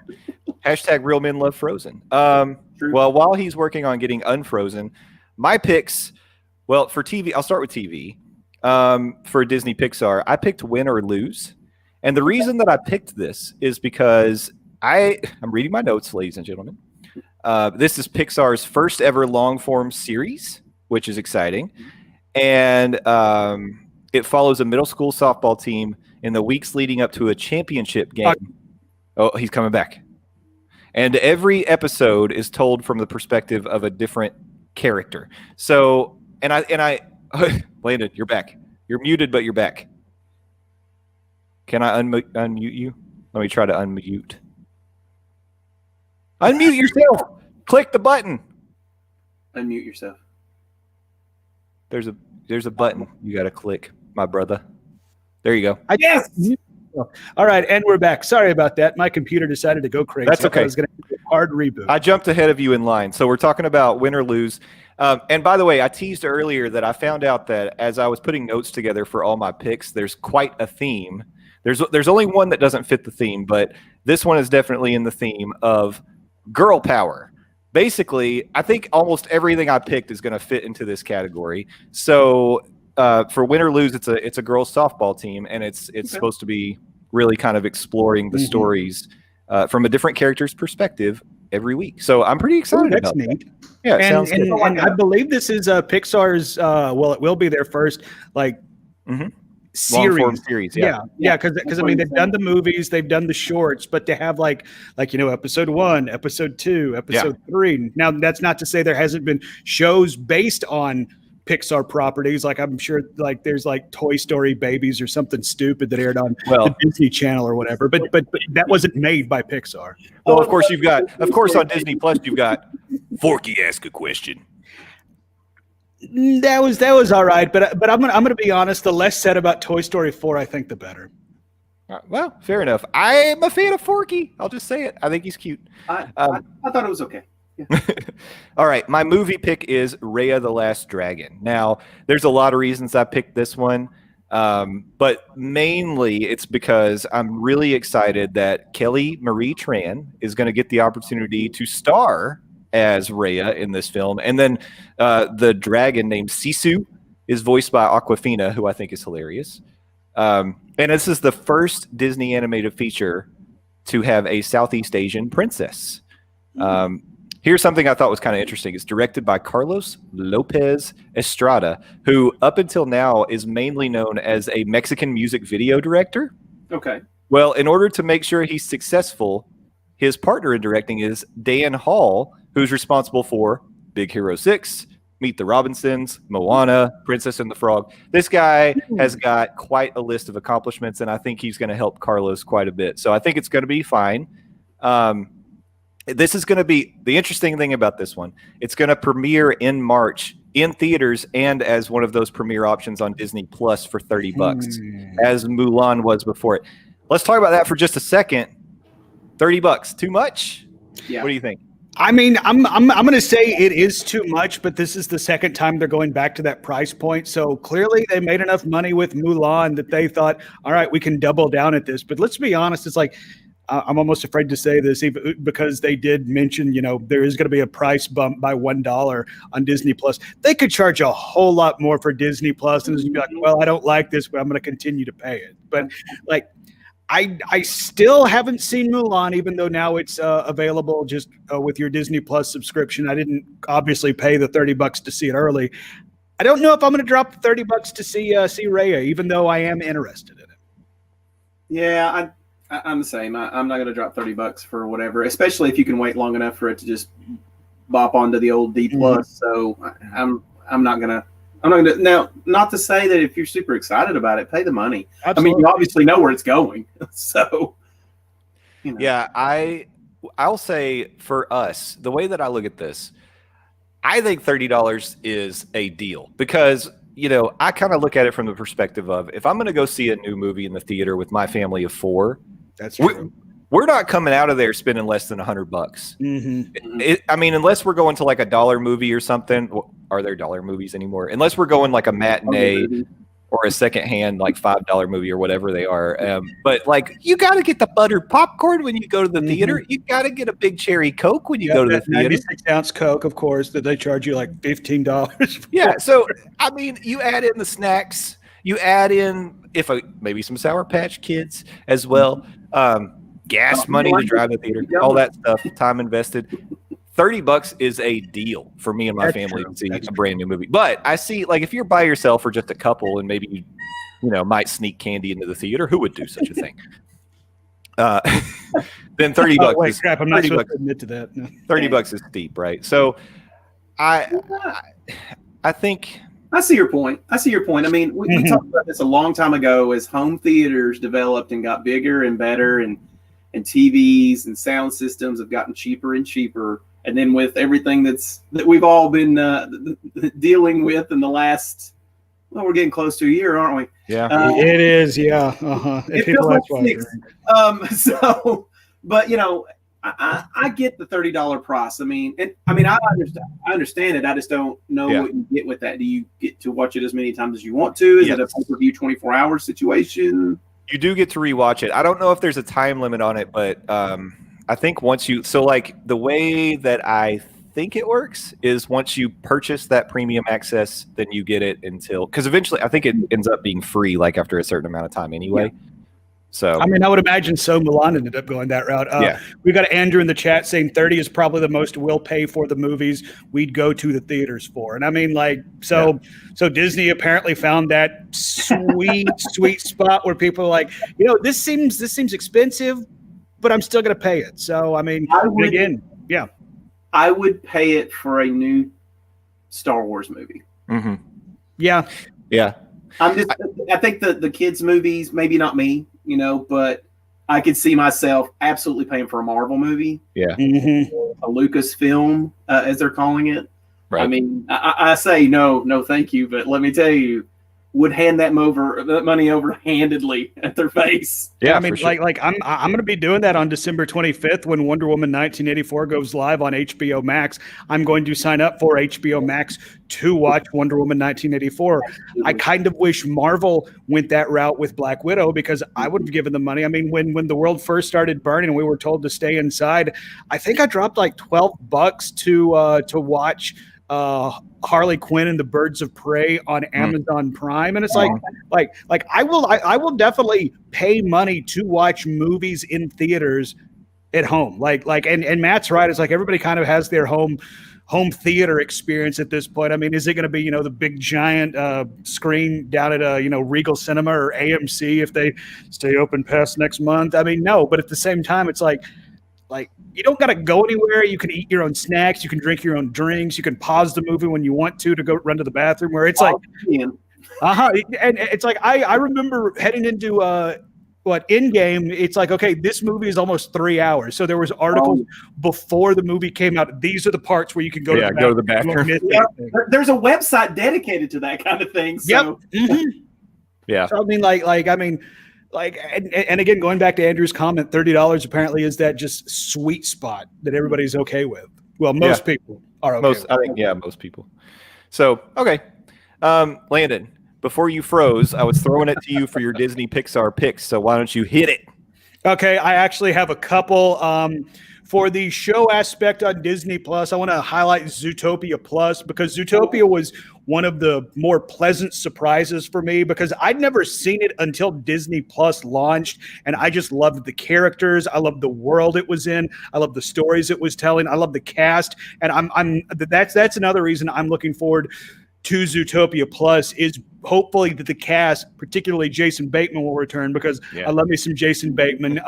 # real men love Frozen. Well, while he's working on getting unfrozen, my picks, well, for TV, I'll start with TV. For Disney Pixar, I picked Win or Lose. And the reason that I picked this is because I'm reading my notes, ladies and gentlemen. This is Pixar's first ever long form series, which is exciting. And it follows a middle school softball team in the weeks leading up to a championship game. Oh, he's coming back. And every episode is told from the perspective of a different character. So, and I, Landon, you're back. You're muted, but you're back. Can I unmute you? Let me try to unmute. Unmute yourself. Click the button. Unmute yourself. There's a button you got to click, my brother. There you go. Yes. All right, and we're back. Sorry about that. My computer decided to go crazy. That's okay. I was going to do a hard reboot. I jumped ahead of you in line. So we're talking about Win or Lose. And by the way, I teased earlier that I found out that as I was putting notes together for all my picks, there's quite a theme. There's only one that doesn't fit the theme, but this one is definitely in the theme of girl power. Basically, I think almost everything I picked is going to fit into this category. So for Win or Lose, it's a girls softball team, and it's supposed to be really kind of exploring the stories from a different character's perspective every week. So I'm pretty excited about that. Yeah, and I believe this is Pixar's. Well, it will be their first series. Yeah. Because I mean, they've done the movies, they've done the shorts, but to have like episode 1, episode 2, episode 3. Now, that's not to say there hasn't been shows based on Pixar properties. Like I'm sure like there's like Toy Story Babies or something stupid that aired on the Disney Channel or whatever. But that wasn't made by Pixar. Well, of course on Disney Plus you've got Forky Ask a Question. That was all right, but I'm gonna be honest. The less said about Toy Story 4, I think, the better. Well, fair enough. I'm a fan of Forky. I'll just say it. I think he's cute. I thought it was okay. Yeah. All right, my movie pick is Raya the Last Dragon. Now, there's a lot of reasons I picked this one, but mainly it's because I'm really excited that Kelly Marie Tran is going to get the opportunity to star as Raya in this film. And then the dragon named Sisu is voiced by Awkwafina, who I think is hilarious. And this is the first Disney animated feature to have a Southeast Asian princess. Here's something I thought was kind of interesting. It's directed by Carlos Lopez Estrada, who up until now is mainly known as a Mexican music video director. Okay. Well, in order to make sure he's successful, his partner in directing is Dan Hall, who's responsible for Big Hero 6, Meet the Robinsons, Moana, Princess and the Frog. This guy has got quite a list of accomplishments, and I think he's going to help Carlos quite a bit. So I think it's going to be fine. This is going to be the interesting thing about this one. It's going to premiere in March in theaters and as one of those premiere options on Disney Plus for $30, as Mulan was before it. Let's talk about that for just a second. $30, too much? Yeah. What do you think? I mean, I'm going to say it is too much, but this is the second time they're going back to that price point. So clearly they made enough money with Mulan that they thought, all right, we can double down at this. But let's be honest, it's like, I'm almost afraid to say this even because they did mention, there is going to be a price bump by $1 on Disney Plus. They could charge a whole lot more for Disney Plus, and you'd be like, well, I don't like this, but I'm going to continue to pay it. But like, I still haven't seen Mulan, even though now it's available just with your Disney Plus subscription. I didn't obviously pay the $30 to see it early. I don't know if I'm going to drop the $30 to see Raya, even though I am interested in it. Yeah, I'm the same. I'm not going to drop $30 for whatever, especially if you can wait long enough for it to just bop onto the old D Plus. So I'm not going to. Now, not to say that if you're super excited about it, pay the money. Absolutely. I mean, you obviously know where it's going. So, yeah, I'll say for us, the way that I look at this, I think $30 is a deal because, I kind of look at it from the perspective of if I'm going to go see a new movie in the theater with my family of 4, that's true. We're not coming out of there spending less than $100. I mean, unless we're going to like a dollar movie or something. Are there dollar movies anymore? Unless we're going like a matinee or a secondhand like $5 movie or whatever they are. But like, you got to get the buttered popcorn when you go to the theater. You got to get a big cherry Coke when you go to the theater. 96-ounce Coke, of course, that they charge you like $15 for. Yeah. So I mean, you add in the snacks. You add in maybe some Sour Patch Kids as well. Gas money to drive the theater, all that stuff, time invested. $30 is a deal for me and my family to see a brand new movie. But I see, like, if you're by yourself or just a couple, and maybe you might sneak candy into the theater, who would do such a thing? Then $30. Oh, wait, crap! I'm not supposed to admit to that. No. $30 is steep, right? So, I think. I see your point. I mean, we talked about this a long time ago as home theaters developed and got bigger and better, and TVs and sound systems have gotten cheaper and cheaper. And then with everything that we've all been dealing with in the last, we're getting close to a year, aren't we? Yeah, it is. Yeah, it feels like 6. So, but I get the $30 price. I understand it. I just don't know what you get with that. Do you get to watch it as many times as you want to? Is it a pay-per-view 24-hour situation? You do get to rewatch it. I don't know if there's a time limit on it, but I think the way that I think it works is once you purchase that premium access, then you get it because eventually I think it ends up being free, like after a certain amount of time anyway. Yeah. So I would imagine so. Mulan ended up going that route. We got Andrew in the chat saying 30 is probably the most we'll pay for the movies we'd go to the theaters for. And so Disney apparently found that sweet spot where people are like, this seems expensive, but I'm still going to pay it. So I would pay it for a new Star Wars movie. Mm-hmm. Yeah. I think the kids' movies, maybe not me, but I could see myself absolutely paying for a Marvel movie. Yeah. A Lucasfilm, as they're calling it. Right. I mean, I say no, thank you. But let me tell you, would hand that money over handedly at their face. Yeah, I'm going to be doing that on December 25th when Wonder Woman 1984 goes live on HBO Max. I'm going to sign up for HBO Max to watch Wonder Woman 1984. I kind of wish Marvel went that route with Black Widow because I would have given them money. I mean, when the world first started burning and we were told to stay inside, I think I dropped like $12 to watch Harley Quinn and the Birds of Prey on Amazon Prime, and it's like I will definitely pay money to watch movies in theaters at home. And Matt's right. It's like everybody kind of has their home theater experience at this point. I mean, is it going to be the big giant screen down at Regal Cinema or AMC if they stay open past next month? I mean, no. But at the same time, it's like like you don't got to go anywhere. You can eat your own snacks. You can drink your own drinks. You can pause the movie when you want to go run to the bathroom. Where it's like, and it's like I remember heading into Endgame. It's like, okay, this movie is almost 3 hours. So there was articles before the movie came out. These are the parts where you can go to the bathroom. There's a website dedicated to that kind of thing. So. Yep. Yeah. So, I mean, and again, going back to Andrew's comment, $30 apparently is that just sweet spot that everybody's okay with. Well, most people are okay with. I think, most people. So, okay. Landon, before you froze, I was throwing it to you for your Disney Pixar picks. So why don't you hit it? Okay. I actually have a couple. For the show aspect on Disney Plus, I want to highlight Zootopia Plus because Zootopia was one of the more pleasant surprises for me because I'd never seen it until Disney Plus launched, and I just loved the characters. I loved the world it was in. I loved the stories it was telling. I loved the cast, and that's another reason I'm looking forward to Zootopia Plus is hopefully that the cast, particularly Jason Bateman, will return because I love me some Jason Bateman.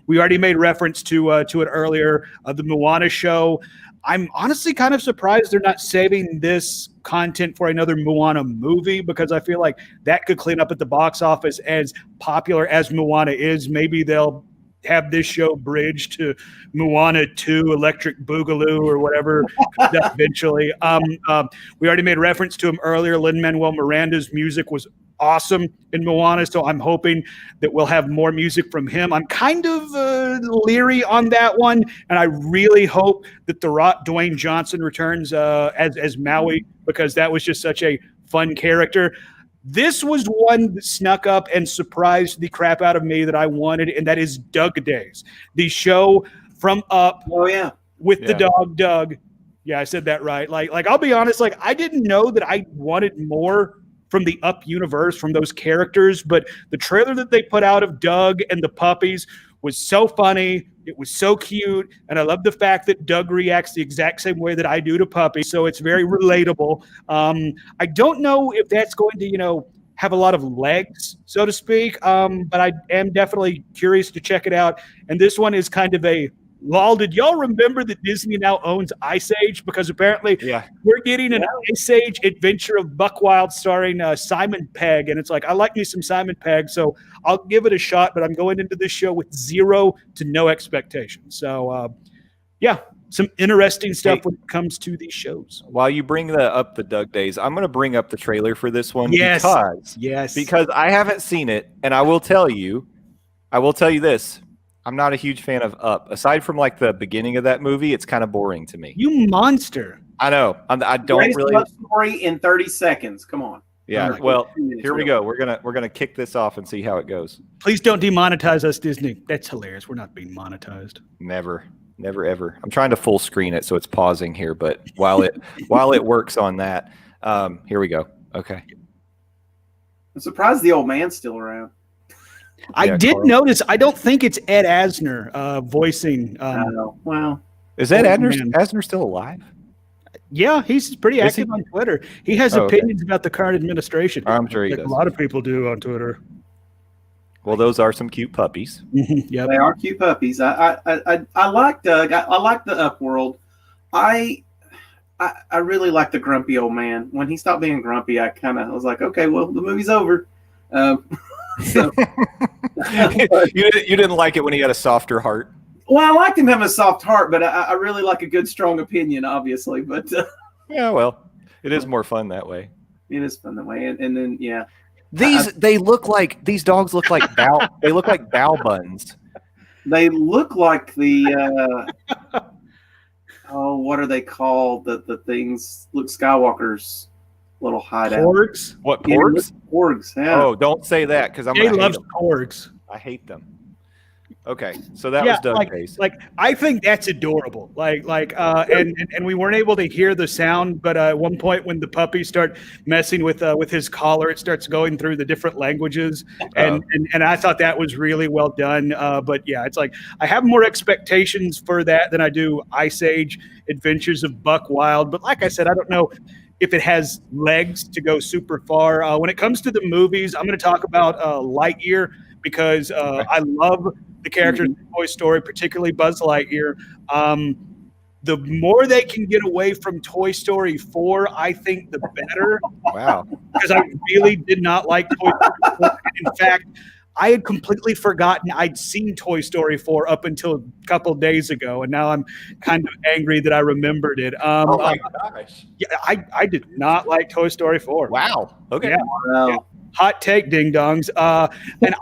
We already made reference to it earlier, the Moana show. I'm honestly kind of surprised they're not saving this content for another Moana movie because I feel like that could clean up at the box office. As popular as Moana is, maybe they'll have this show bridge to Moana 2, Electric Boogaloo, or whatever eventually. We already made reference to him earlier. Lin-Manuel Miranda's music was awesome in Moana, so I'm hoping that we'll have more music from him. I'm kind of leery on that one, and I really hope that The Rock, Dwayne Johnson, returns as Maui because that was just such a fun character. This was one that snuck up and surprised the crap out of me that I wanted, and that is Doug Days, the show from Up. Oh yeah, with the dog Doug. Yeah, I said that right. Like I'll be honest, like I didn't know that I wanted more from the Up universe, from those characters, but the trailer that they put out of Doug and the puppies was so funny. It was so cute, and I love the fact that Doug reacts the exact same way that I do to puppies, so it's very relatable. I don't know if that's going to, have a lot of legs, so to speak, but I am definitely curious to check it out. And this one is kind of a lol. Did y'all remember that Disney now owns Ice Age? Because apparently we're getting an Ice Age adventure of Buck Wild starring Simon Pegg. And it's like, I like me some Simon Pegg, so I'll give it a shot, but I'm going into this show with zero to no expectations. So, some interesting stuff when it comes to these shows. While you bring up the Doug Days, I'm going to bring up the trailer for this one because I haven't seen it, and I will tell you this. I'm not a huge fan of Up. Aside from like the beginning of that movie, it's kind of boring to me. You monster. I know. I don't really. Love story in 30 seconds. Come on. Yeah. Well, here we go. We're gonna kick this off and see how it goes. Please don't demonetize us, Disney. That's hilarious. We're not being monetized. Never, ever. I'm trying to full screen it, so it's pausing here. But while it works on that, here we go. Okay. I'm surprised the old man's still around. I did notice. I don't think it's Ed Asner voicing. Wow. Is Ed Asner still alive? Yeah, he's pretty active on Twitter. He has opinions about the current administration. I'm sure he does. A lot of people do on Twitter. Well, those are some cute puppies. Yeah, they are cute puppies. I like Doug. I like the Up world. I really like the grumpy old man. When he stopped being grumpy, I was like, okay, well, the movie's over. So, you didn't like it when he had a softer heart. Well, I liked him having a soft heart, but I really like a good, strong opinion, obviously. But yeah, well, it is more fun that way. It is fun that way, and then these dogs look like they look like bow buns. They look like the what are they called? The things Luke Skywalker's little hideout. Porgs? What, porgs? Yeah, porgs, yeah. Oh, don't say that because Jay loves porgs. I hate them. Okay, so that was Doug Days. Like I think that's adorable. And we weren't able to hear the sound, but at one point when the puppies start messing with his collar, it starts going through the different languages, and I thought that was really well done. But yeah, it's like I have more expectations for that than I do Ice Age Adventures of Buck Wild. But like I said, I don't know if it has legs to go super far. When it comes to the movies, I'm going to talk about Lightyear, because I love the characters in Toy Story, particularly Buzz Lightyear. The more they can get away from Toy Story 4, I think the better. Wow. Because I really did not like Toy Story 4. In fact, I had completely forgotten I'd seen Toy Story 4 up until a couple of days ago, and now I'm kind of angry that I rememred it. Oh my gosh. Yeah, I did not like Toy Story 4. Wow. Okay. Yeah. Wow. Yeah. Hot take, ding dongs. And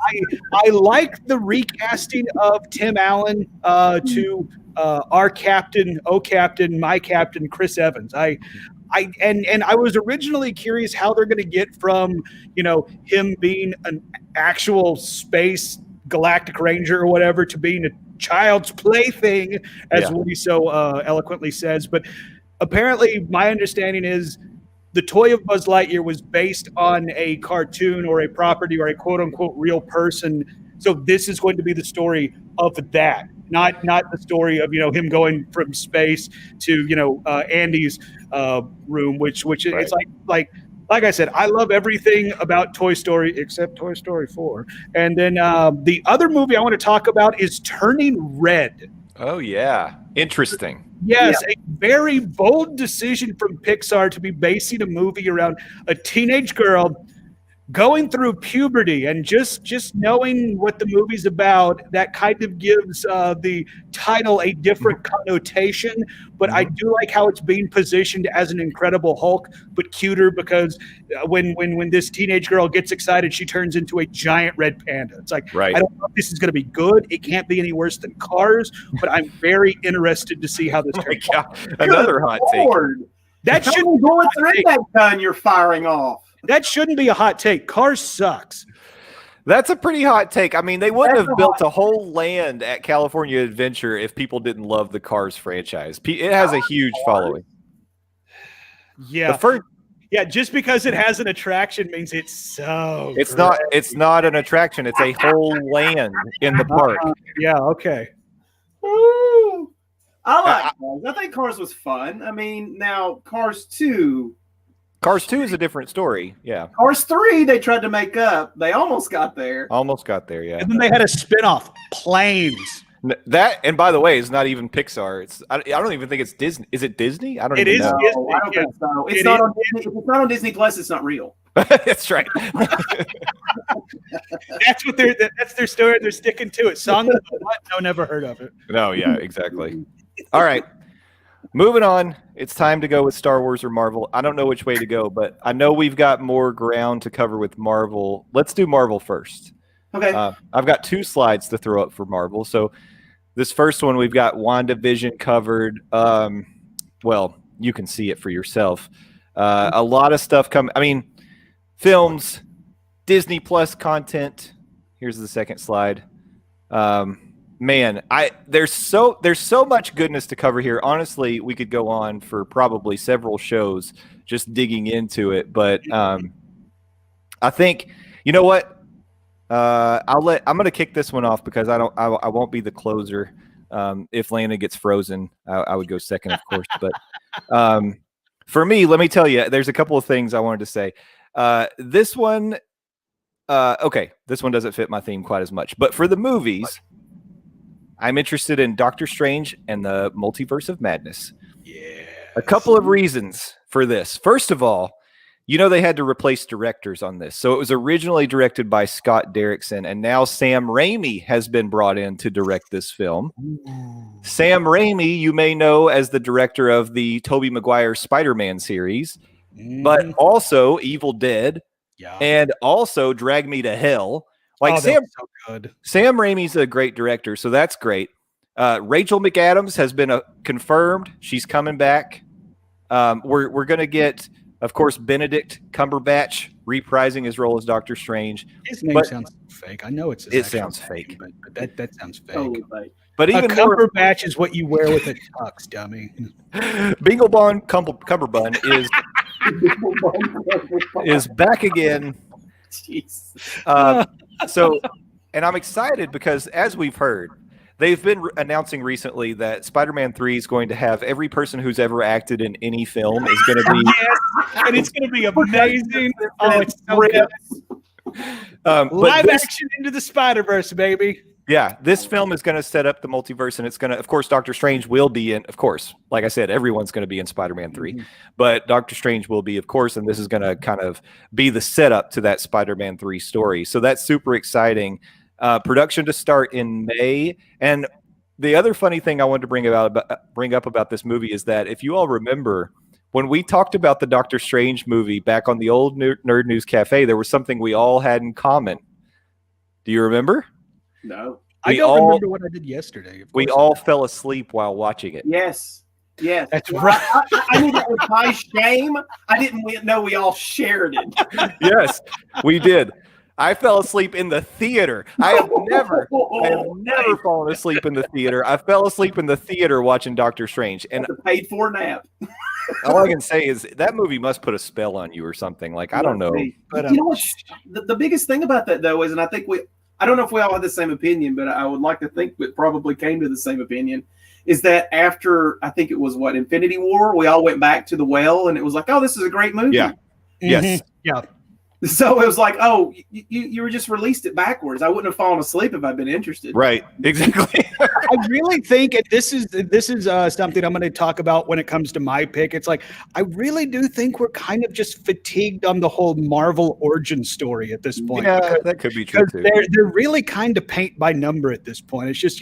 I like the recasting of Tim Allen to our captain, my captain, Chris Evans. I was originally curious how they're going to get from, him being an actual space galactic ranger or whatever to being a child's plaything, as Woody so eloquently says. But apparently, my understanding is the toy of Buzz Lightyear was based on a cartoon or a property or a quote unquote real person. So this is going to be the story of that, not the story of him going from space to Andy's room, which right. It's like I said, I love everything about Toy Story except Toy Story 4. And then the other movie I want to talk about is Turning Red. Oh yeah, interesting. Yes, a very bold decision from Pixar to be basing a movie around a teenage girl going through puberty, and just knowing what the movie's about, that kind of gives the title a different connotation. But I do like how it's being positioned as an Incredible Hulk, but cuter, because when this teenage girl gets excited, she turns into a giant red panda. It's like, I don't know if this is going to be good. It can't be any worse than Cars, but I'm very interested to see how this turns out. Another hot take. That shouldn't go through that gun you're firing off. That shouldn't be a hot take. Cars sucks. That's a pretty hot take. I mean, they wouldn't have built a whole land at California Adventure if people didn't love the Cars franchise. It has a huge following. Yeah. Just because it has an attraction means it's so It's not an attraction. It's a whole land in the park. Yeah, okay. Ooh. I like Cars. I think Cars was fun. I mean, now Cars 2. Cars 2 is a different story. Yeah. Cars 3, they tried to make up. They almost got there. Yeah. And then they had a spinoff, Planes. That, and by the way, is not even Pixar. I don't even think it's Disney. Is it Disney? I don't even know. Disney. I don't think so. It's not on Disney. If it's not on Disney Plus, it's not real. That's right. That's their story. They're sticking to it. Song of the What? No, never heard of it. No, yeah, exactly. All right. Moving on, it's time to go with Star Wars or Marvel. I don't know which way to go, but I know we've got more ground to cover with Marvel. Let's do Marvel first. Okay. I've got 2 slides to throw up for Marvel. So this first one, we've got WandaVision covered. Well, you can see it for yourself. A lot of stuff coming. I mean, films, Disney Plus content. Here's the second slide. Man, there's so much goodness to cover here. Honestly, we could go on for probably several shows just digging into it. But I think, you know what? I'm going to kick this one off because I won't be the closer. If Landon gets frozen, I would go second, of course. But for me, let me tell you, there's a couple of things I wanted to say. This one, okay, this one doesn't fit my theme quite as much. But for the movies, I'm interested in Doctor Strange and the Multiverse of Madness. Yeah. A couple of reasons for this. First of all, they had to replace directors on this. So it was originally directed by Scott Derrickson, and now Sam Raimi has been brought in to direct this film. Ooh. Sam Raimi, you may know as the director of the Tobey Maguire Spider-Man series, but also Evil Dead, and also Drag Me to Hell. Sam Raimi's a great director, so that's great. Rachel McAdams has been confirmed. She's coming back. We're going to get, of course, Benedict Cumberbatch reprising his role as Doctor Strange. His name sounds fake. I know it sounds fake, but that sounds fake. But even Cumberbatch is what you wear with a tux, dummy. Binglebon Cumberbun is back again. Jeez. So, and I'm excited because, as we've heard, they've been announcing recently that Spider-Man 3 is going to have every person who's ever acted in any film is going to be. Yes, and it's going to be amazing. Oh, it's so good. Live action Into the Spider-Verse, baby. Yeah, this film is going to set up the multiverse, and it's going to, of course, Doctor Strange will be in, of course, like I said, everyone's going to be in Spider-Man 3, but Doctor Strange will be, of course, and this is going to kind of be the setup to that Spider-Man 3 story. So that's super exciting. Production to start in May. And the other funny thing I wanted to bring up about this movie is that if you all remember, when we talked about the Doctor Strange movie back on the old Nerd News Cafe, there was something we all had in common. Do you remember? No. I don't remember what I did yesterday. We all fell asleep while watching it. Yes. That's right. I knew that was my shame. I didn't know we all shared it. Yes, we did. I fell asleep in the theater. I have never fallen asleep in the theater. I fell asleep in the theater watching Doctor Strange. And a paid for nap. All I can say is that movie must put a spell on you or something. Like, I don't know. But you know what? The biggest thing about that, though, is, and I don't know if we all have the same opinion, but I would like to think it probably came to the same opinion, is that after, I think it was Infinity War, we all went back to the well, and it was like, oh, this is a great movie. Yeah. Yes. Yeah. So it was like, oh, you were just released it backwards. I wouldn't have fallen asleep if I'd been interested. Right. Exactly. I really think, and this is something I'm going to talk about when it comes to my pick. It's like, I really do think we're kind of just fatigued on the whole Marvel origin story at this point. Yeah, that could be true too. They're really kind of paint by number at this point. It's just,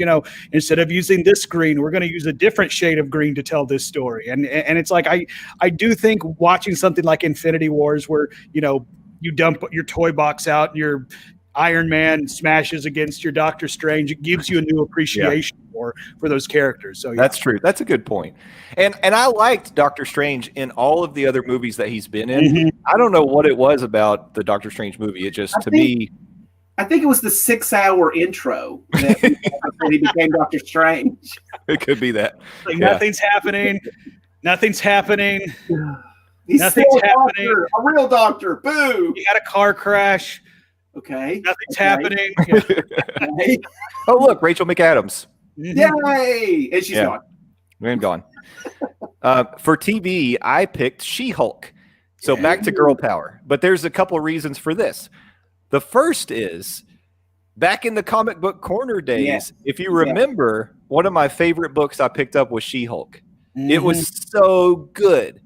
instead of using this green, we're going to use a different shade of green to tell this story. And it's like, I do think watching something like Infinity Wars where, you dump your toy box out and your Iron Man smashes against your Doctor Strange, it gives you a new appreciation for those characters. So That's true. That's a good point. And I liked Doctor Strange in all of the other movies that he's been in. I don't know what it was about the Doctor Strange movie. It just, I think it was the 6-hour intro that he became Doctor Strange. It could be that. Like, nothing's happening. Nothing's happening. He's nothing's happening. A real doctor. Boo. He had a car crash. Okay. Nothing's happening. Okay. Oh, look, Rachel McAdams. Yay! And she's gone. And gone. For TV, I picked She-Hulk. So back to girl power. But there's a couple reasons for this. The first is, back in the comic book corner days, if you remember, one of my favorite books I picked up was She-Hulk. It was so good.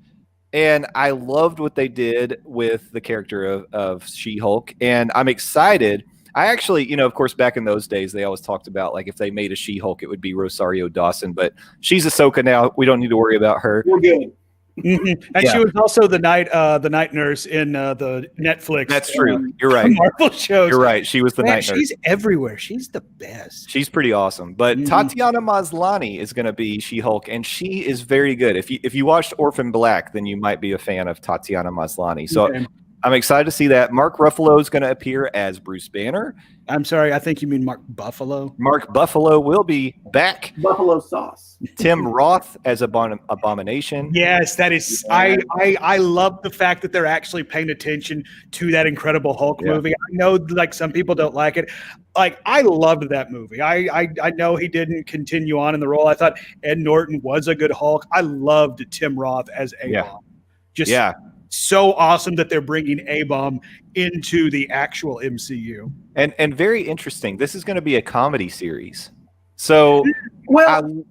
And I loved what they did with the character of She-Hulk. And I'm excited. I actually, of course, back in those days, they always talked about, like, if they made a She-Hulk, it would be Rosario Dawson. But she's Ahsoka now. We don't need to worry about her. We're good. And she was also the night nurse in the Netflix. That's true. You're right. Marvel shows. You're right. She was the night nurse. She's everywhere. She's the best. She's pretty awesome. But Tatiana Maslany is going to be She-Hulk, and she is very good. If you watched Orphan Black, then you might be a fan of Tatiana Maslany. So I'm excited to see that. Mark Ruffalo is going to appear as Bruce Banner. I'm sorry, I think you mean Mark Buffalo. Mark Buffalo will be back. Buffalo sauce. Tim Roth as Abomination. Yes, that is. I love the fact that they're actually paying attention to that Incredible Hulk movie. I know, like, some people don't like it. Like, I loved that movie. I know he didn't continue on in the role. I thought Ed Norton was a good Hulk. I loved Tim Roth as A-Bomb. So awesome that they're bringing A-Bomb into the actual MCU. And very interesting. This is going to be a comedy series. So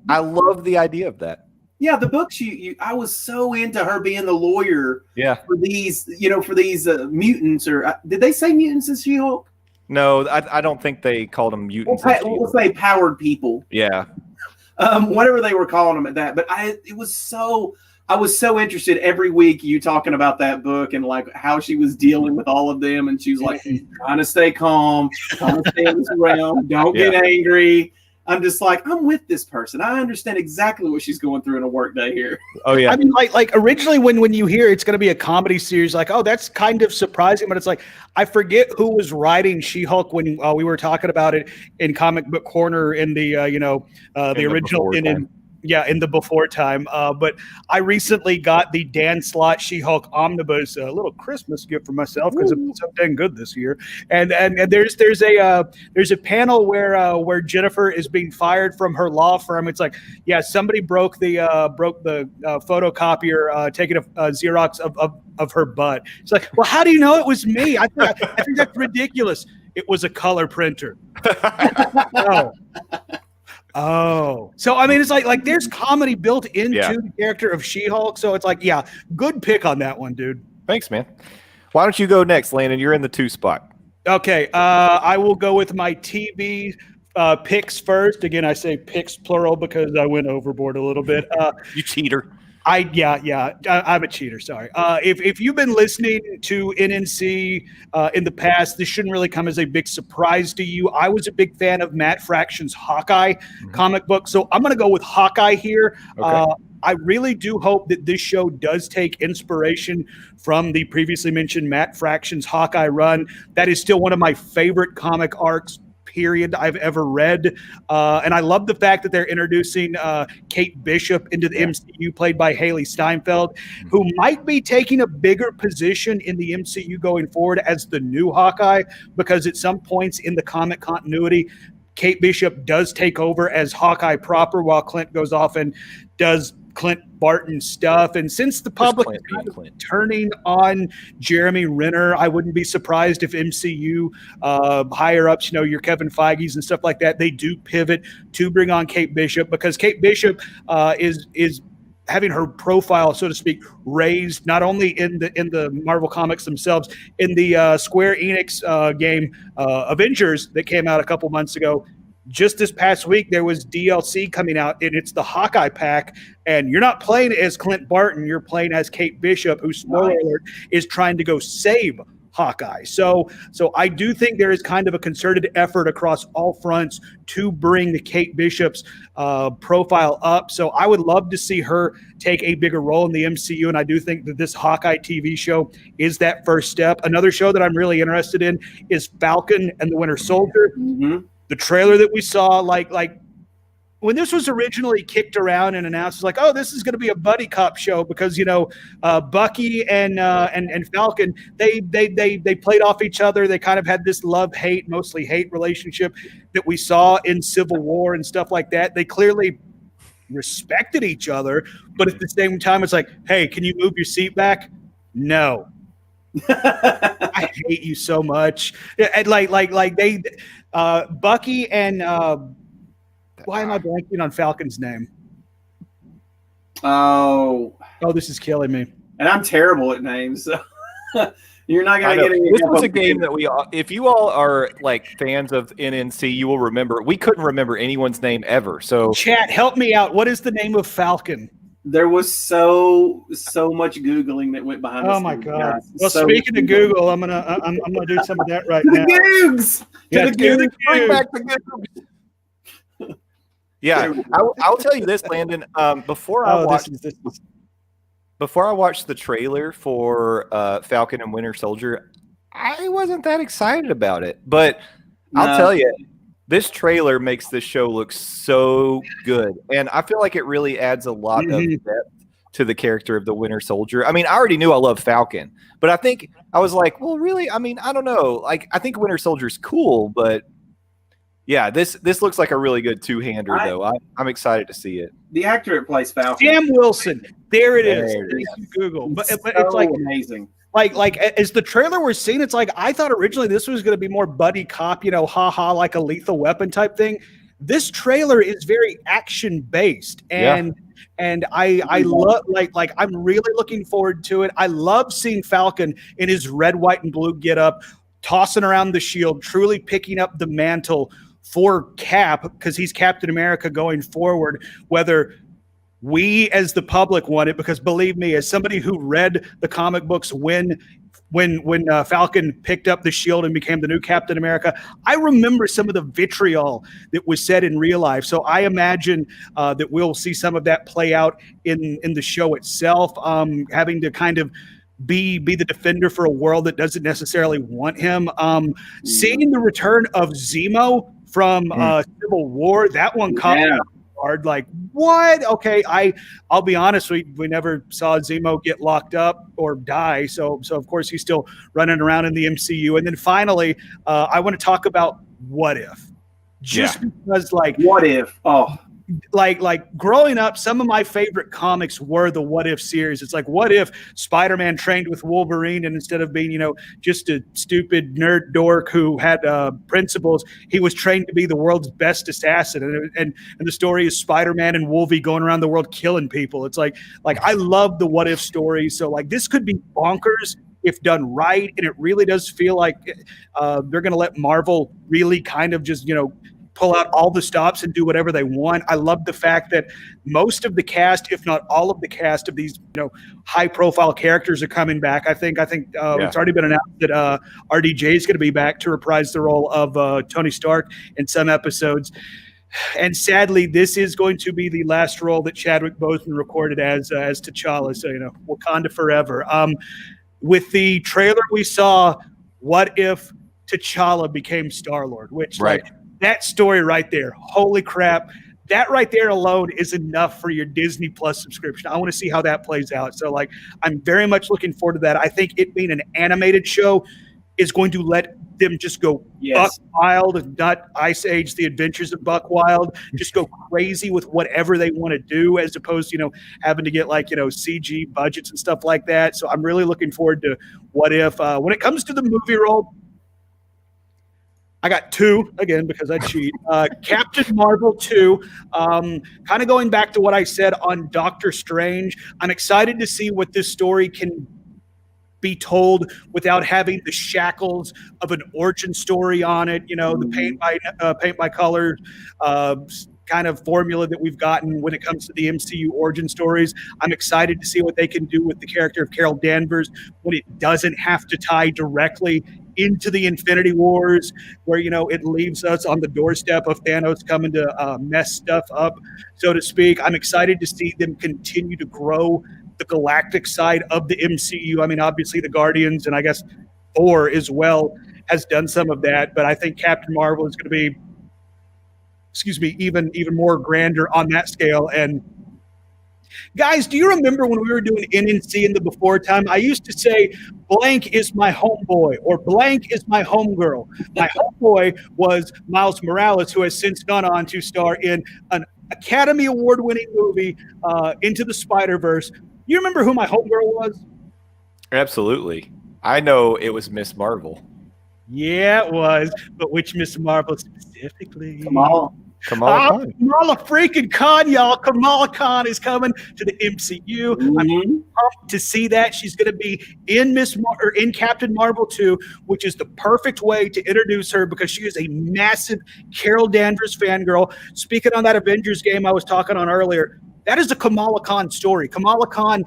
I love the idea of that. Yeah, the books I was so into her being the lawyer for these, mutants, or did they say mutants in She-Hulk? No, I don't think they called them mutants. We'll say powered people. Yeah. Whatever they were calling them at that. But I was so interested every week you talking about that book and, like, how she was dealing with all of them. And she was like, trying to stay calm, trying to stay in this realm, don't get angry. I'm just like, I'm with this person. I understand exactly what she's going through in a work day here. Oh, yeah. I mean, like originally when you hear it's going to be a comedy series, like, oh, that's kind of surprising. But it's like, I forget who was writing She-Hulk when we were talking about it in Comic Book Corner in the, the original. in the before time. But I recently got the Dan Slott She-Hulk Omnibus, a little Christmas gift for myself because it's so dang good this year. And there's a panel where Jennifer is being fired from her law firm. It's like, yeah, somebody broke the photocopier, taking a Xerox of her butt. It's like, well, how do you know it was me? I think that's ridiculous. It was a color printer. Oh, so I mean, it's like there's comedy built into the character of She-Hulk. So it's like, yeah, good pick on that one, dude. Thanks, man. Why don't you go next, Landon? You're in the 2 spot. Okay, I will go with my TV picks first. Again, I say picks plural because I went overboard a little bit. You cheater. I'm a cheater. Sorry. If you've been listening to NNC in the past, this shouldn't really come as a big surprise to you. I was a big fan of Matt Fraction's Hawkeye comic book, so I'm going to go with Hawkeye here. Okay. I really do hope that this show does take inspiration from the previously mentioned Matt Fraction's Hawkeye run. That is still one of my favorite comic arcs period I've ever read. And I love the fact that they're introducing Kate Bishop into the MCU, played by Haley Steinfeld, who might be taking a bigger position in the MCU going forward as the new Hawkeye, because at some points in the comic continuity, Kate Bishop does take over as Hawkeye proper while Clint goes off and does Clint Barton stuff. And since the public is kind of turning on Jeremy Renner, I wouldn't be surprised if MCU higher ups, your Kevin Feige's and stuff like that, they do pivot to bring on Kate Bishop, because Kate Bishop is having her profile, so to speak, raised not only in the Marvel comics themselves, in the Square Enix game Avengers that came out a couple months ago. Just this past week, there was DLC coming out, and it's the Hawkeye pack, and you're not playing as Clint Barton, you're playing as Kate Bishop, who, spoiler alert, is trying to go save Hawkeye. So I do think there is kind of a concerted effort across all fronts to bring the Kate Bishop's profile up. So I would love to see her take a bigger role in the MCU, and I do think that this Hawkeye TV show is that first step. Another show that I'm really interested in is Falcon and the Winter Soldier. Mm-hmm. The trailer that we saw, like when this was originally kicked around and announced, it's like, oh, this is going to be a buddy cop show because Bucky and Falcon, they played off each other. They kind of had this love-hate, mostly hate relationship that we saw in Civil War and stuff like that. They clearly respected each other, but at the same time, it's like, hey, can you move your seat back? No. I hate you so much. And like they. Bucky and why am I blanking on Falcon's name? Oh, this is killing me. And I'm terrible at names, so you're not gonna get any. This was a game that if you all are like fans of NNC, you will remember. We couldn't remember anyone's name ever. So chat, help me out. What is the name of Falcon? There was so much Googling that went behind. Oh my god! Well, speaking of Google, I'm gonna do some of that right now. Googs! Yeah, bring back the Googs. Yeah, I'll tell you this, Landon. Before I watched the trailer for Falcon and Winter Soldier, I wasn't that excited about it. But I'll tell you, this trailer makes this show look so good. And I feel like it really adds a lot of depth to the character of the Winter Soldier. I mean, I already knew I love Falcon, but I think I was like, well, really? I mean, I don't know. Like, I think Winter Soldier's cool, but yeah, this looks like a really good two-hander, though. I'm excited to see it. The actor that plays Falcon. Sam Wilson. There it is. Google. But it's like amazing. Like as the trailer we're seeing, it's like I thought originally this was going to be more buddy cop, haha, like a Lethal Weapon type thing. This trailer is very action based, and I love like I'm really looking forward to it. I love seeing Falcon in his red, white, and blue getup, tossing around the shield, truly picking up the mantle for Cap, because he's Captain America going forward, whether we as the public want it, because believe me, as somebody who read the comic books when Falcon picked up the shield and became the new Captain America, I remember some of the vitriol that was said in real life. So I imagine that we'll see some of that play out in the show itself, having to kind of be the defender for a world that doesn't necessarily want him. Seeing the return of Zemo from Civil War, that one caught me hard. Like, what? Okay, I'll be honest, we never saw Zemo get locked up or die, so of course he's still running around in the MCU. And then finally, I want to talk about What If, just because like What If? Oh. Like growing up, some of my favorite comics were the What If series. It's like, what if Spider-Man trained with Wolverine, and instead of being, just a stupid nerd dork who had principles, he was trained to be the world's best assassin. And the story is Spider-Man and Wolvie going around the world killing people. It's like I love the What If story. So like this could be bonkers if done right, and it really does feel like they're going to let Marvel really kind of just pull out all the stops and do whatever they want. I love the fact that most of the cast, if not all of the cast of these, high-profile characters are coming back. I think it's already been announced that RDJ is going to be back to reprise the role of Tony Stark in some episodes. And sadly, this is going to be the last role that Chadwick Boseman recorded as T'Challa. So, Wakanda forever. With the trailer we saw, what if T'Challa became Star-Lord? Which, that story right there, holy crap, that right there alone is enough for your Disney Plus subscription. I want to see how that plays out. So I'm very much looking forward to that. I think it being an animated show is going to let them just go buck wild, not Ice Age, The Adventures of Buck Wild, just go crazy with whatever they want to do, as opposed to, having to get CG budgets and stuff like that. So I'm really looking forward to What If. When it comes to the movie role, I got two, again, because I cheat. Captain Marvel 2, kind of going back to what I said on Doctor Strange. I'm excited to see what this story can be told without having the shackles of an origin story on it. The paint by color kind of formula that we've gotten when it comes to the MCU origin stories. I'm excited to see what they can do with the character of Carol Danvers when it doesn't have to tie directly into the Infinity Wars, where it leaves us on the doorstep of Thanos coming to mess stuff up, so to speak. I'm excited to see them continue to grow the galactic side of the MCU. I mean, obviously the Guardians and I guess Thor as well has done some of that, but I think Captain Marvel is going to be, even more grander on that scale. And guys, do you remember when we were doing NNC in the before time? I used to say, blank is my homeboy or blank is my homegirl. My homeboy was Miles Morales, who has since gone on to star in an Academy Award-winning movie, Into the Spider-Verse. You remember who my homegirl was? Absolutely. I know it was Miss Marvel. Yeah, it was. But which Miss Marvel specifically? Kamala Khan. Kamala freaking Khan, y'all. Kamala Khan is coming to the MCU. Mm-hmm. I'm pumped to see that. She's going to be in in Captain Marvel 2, which is the perfect way to introduce her because she is a massive Carol Danvers fangirl. Speaking on that Avengers game I was talking on earlier, that is a Kamala Khan story. Kamala Khan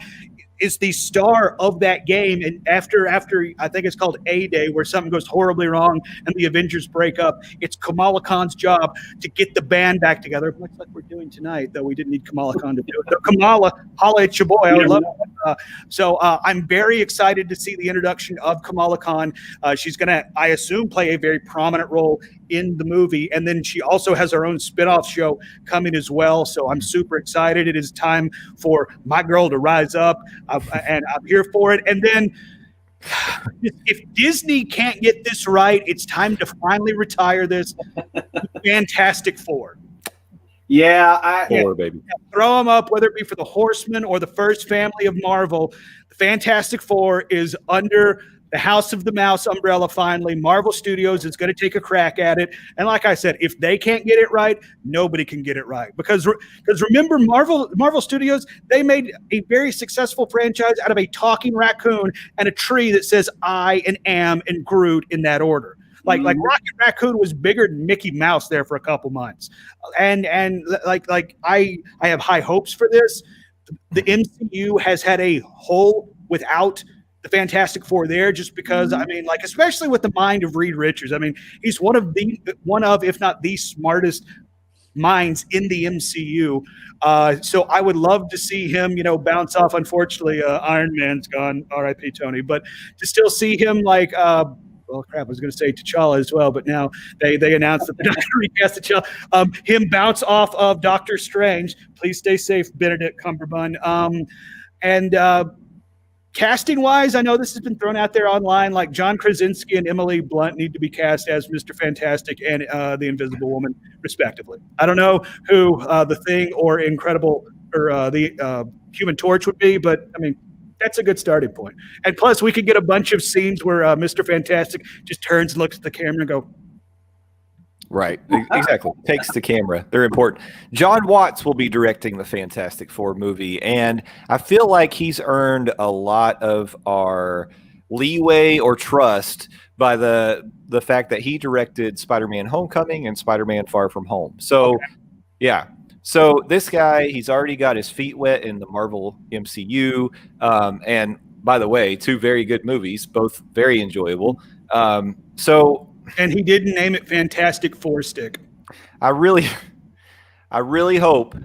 is the star of that game, and after I think it's called A-Day, where something goes horribly wrong and the Avengers break up, it's Kamala Khan's job to get the band back together, much like we're doing tonight, though we didn't need Kamala Khan to do it. So Kamala, holla at your boy. I would love it. So I'm very excited to see the introduction of Kamala Khan. She's going to, I assume, play a very prominent role in the movie, and then she also has her own spin-off show coming as well, so I'm super excited. It is time for my girl to rise up, and I'm here for it. And then if Disney can't get this right, it's time to finally retire this Fantastic Four. Baby. Throw them up, whether it be for the Horsemen or the first family of Marvel. The Fantastic Four is under the House of the Mouse umbrella. Finally, Marvel Studios is going to take a crack at it. And like I said, if they can't get it right, nobody can get it right. Because remember, Marvel Studios, they made a very successful franchise out of a talking raccoon and a tree that says I and am and Groot in that order. Like Rocket Raccoon was bigger than Mickey Mouse there for a couple months. And I have high hopes for this. The MCU has had a hole without the Fantastic Four there, just because, I mean, like, especially with the mind of Reed Richards. I mean, he's one of, if not the smartest minds in the MCU. So I would love to see him, bounce off. Unfortunately, Iron Man's gone, R.I.P. Tony, but to still see him well, crap, I was going to say T'Challa as well, but now they announced that they're not going to recast T'Challa. Him bounce off of Doctor Strange. Please stay safe, Benedict Cumberbatch. Casting wise, I know this has been thrown out there online. Like John Krasinski and Emily Blunt need to be cast as Mr. Fantastic and the Invisible Woman, respectively. I don't know who the Thing or Incredible or the Human Torch would be, but I mean, that's a good starting point. And plus, we could get a bunch of scenes where Mr. Fantastic just turns and looks at the camera and go. Right, exactly. Takes the camera. They're important. John Watts will be directing the Fantastic Four movie, and I feel like he's earned a lot of our leeway or trust by the fact that he directed Spider-Man Homecoming and Spider-Man Far From Home. So, yeah. So this guy, he's already got his feet wet in the Marvel MCU. And by the way, 2 very good movies, both very enjoyable. And he didn't name it Fantastic Four Stick. I really hope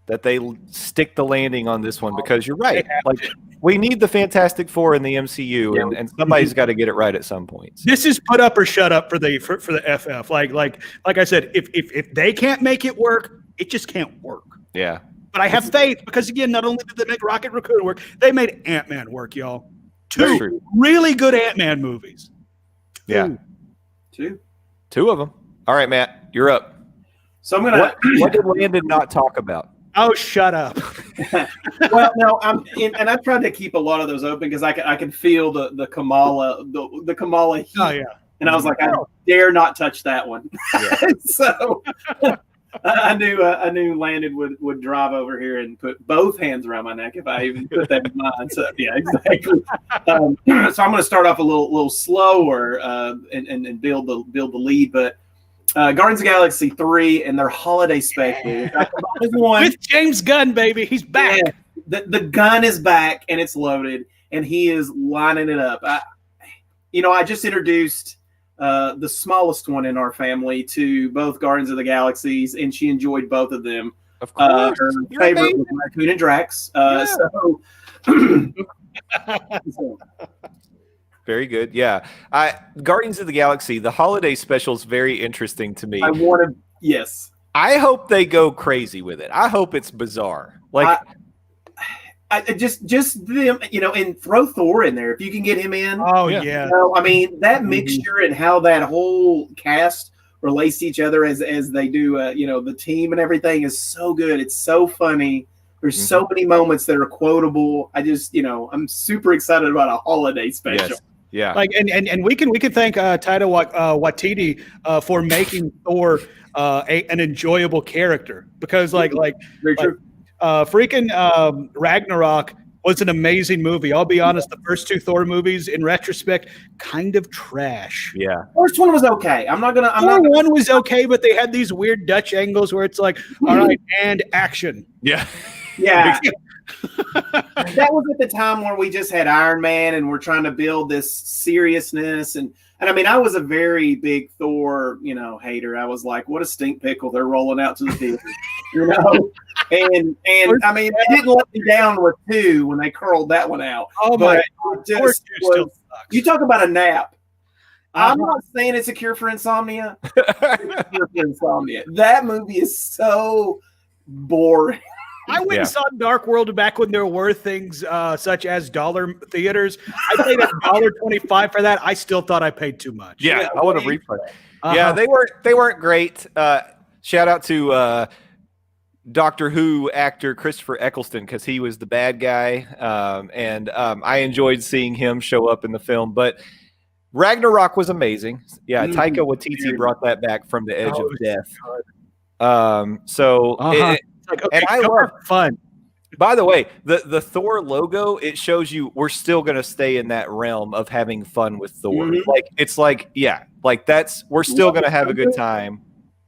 that they stick the landing on this one, because you're right. Like, we need the Fantastic Four in the MCU, and somebody's got to get it right at some point. This is put up or shut up for the FF. Like I said, if they can't make it work, it just can't work. Yeah. But I have faith because, again, not only did they make Rocket Raccoon work, they made Ant-Man work, y'all. 2 really good Ant-Man movies. Yeah. 2 of them. All right, Matt, you're up. So I'm gonna. What did Landon not talk about? Oh, shut up. Well, no, and I tried to keep a lot of those open because I can feel the Kamala the Kamala heat. Oh yeah. And I was like, I dare not touch that one. Yeah. So I knew Landon would drive over here and put both hands around my neck if I even put that in mind. So yeah, exactly. So I'm going to start off a little slower and build the lead, but Guardians of the Galaxy 3 and their holiday special with James Gunn, baby, he's back. Yeah, the gun is back and it's loaded, and he is lining it up. I just introduced the smallest one in our family to both Guardians of the Galaxies, and she enjoyed both of them. Of course. Her favorite was Raccoon and Drax. So very good. Yeah. Guardians of the Galaxy, the holiday special is very interesting to me. Yes. I hope they go crazy with it. I hope it's bizarre. Like, I just them, and throw Thor in there if you can get him in. Oh yeah. I mean, that mixture and how that whole cast relates to each other as they do, the team and everything is so good. It's so funny. There's so many moments that are quotable. I just, I'm super excited about a holiday special. Yes. Yeah. Like, and we can thank Taika Waititi for making Thor an enjoyable character, because very true. Freaking Ragnarok was an amazing movie. I'll be honest, the first 2 Thor movies, in retrospect, kind of trash. Yeah. First one was okay. One was okay, but they had these weird Dutch angles where it's like, all right, and action. Yeah. Yeah. That was at the time where we just had Iron Man and we're trying to build this seriousness. And I mean, I was a very big Thor, hater. I was like, what a stink pickle they're rolling out to the theater, And I mean, they didn't let me down with 2 when they curled that one out. Oh my God. You talk about a nap. I'm not saying it's a cure for insomnia. It's a cure for insomnia. That movie is so boring. I went and saw Dark World back when there were things such as dollar theaters. I paid $1.25 for that. I still thought I paid too much. Yeah, I want a refund. Yeah, they weren't great. Shout out to Doctor Who actor Christopher Eccleston, because he was the bad guy, and I enjoyed seeing him show up in the film. But Ragnarok was amazing. Yeah, Taika Waititi brought that back from the edge of death. And I love fun. By the way, the Thor logo, it shows you we're still going to stay in that realm of having fun with Thor. We're still going to have a good time.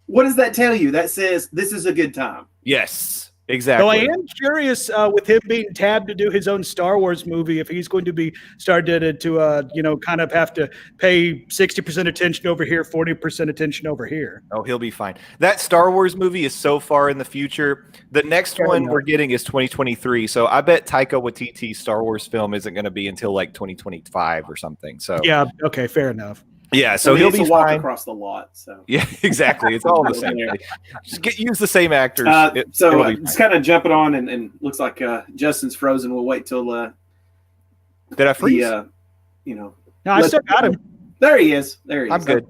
What does that tell you? That says this is a good time. Yes, exactly. So I am curious with him being tabbed to do his own Star Wars movie, if he's going to be started to kind of have to pay 60% attention over here, 40% attention over here. Oh, he'll be fine. That Star Wars movie is so far in the future. The next one we're getting is 2023. So I bet Taika Waititi's Star Wars film isn't going to be until like 2025 or something. So yeah, okay, fair enough. Yeah, so he'll be walk fine across the lot. So yeah, exactly. It's all the same. Just use the same actors. It's kind of jumping on, and looks like Justin's frozen. We'll wait till did I freeze? No, I still got him. There he is. I'm good.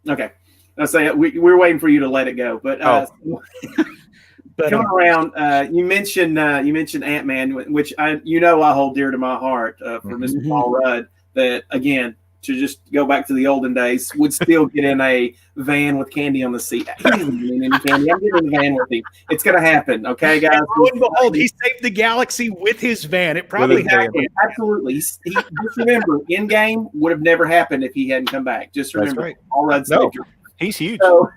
Okay, I say we're waiting for you to let it go, but. But coming around, you mentioned Ant-Man, which I hold dear to my heart for Mr. Paul Rudd. That again, to just go back to the olden days, would still get in a van with candy on the seat. He doesn't get any candy. I'm getting in the van with him. It's going to happen, okay, guys? And lo and behold, he saved the galaxy with his van. It probably happened. Absolutely. Just remember, in-game would have never happened if he hadn't come back. Just remember, right. Paul Rudd saved him. He's huge. So,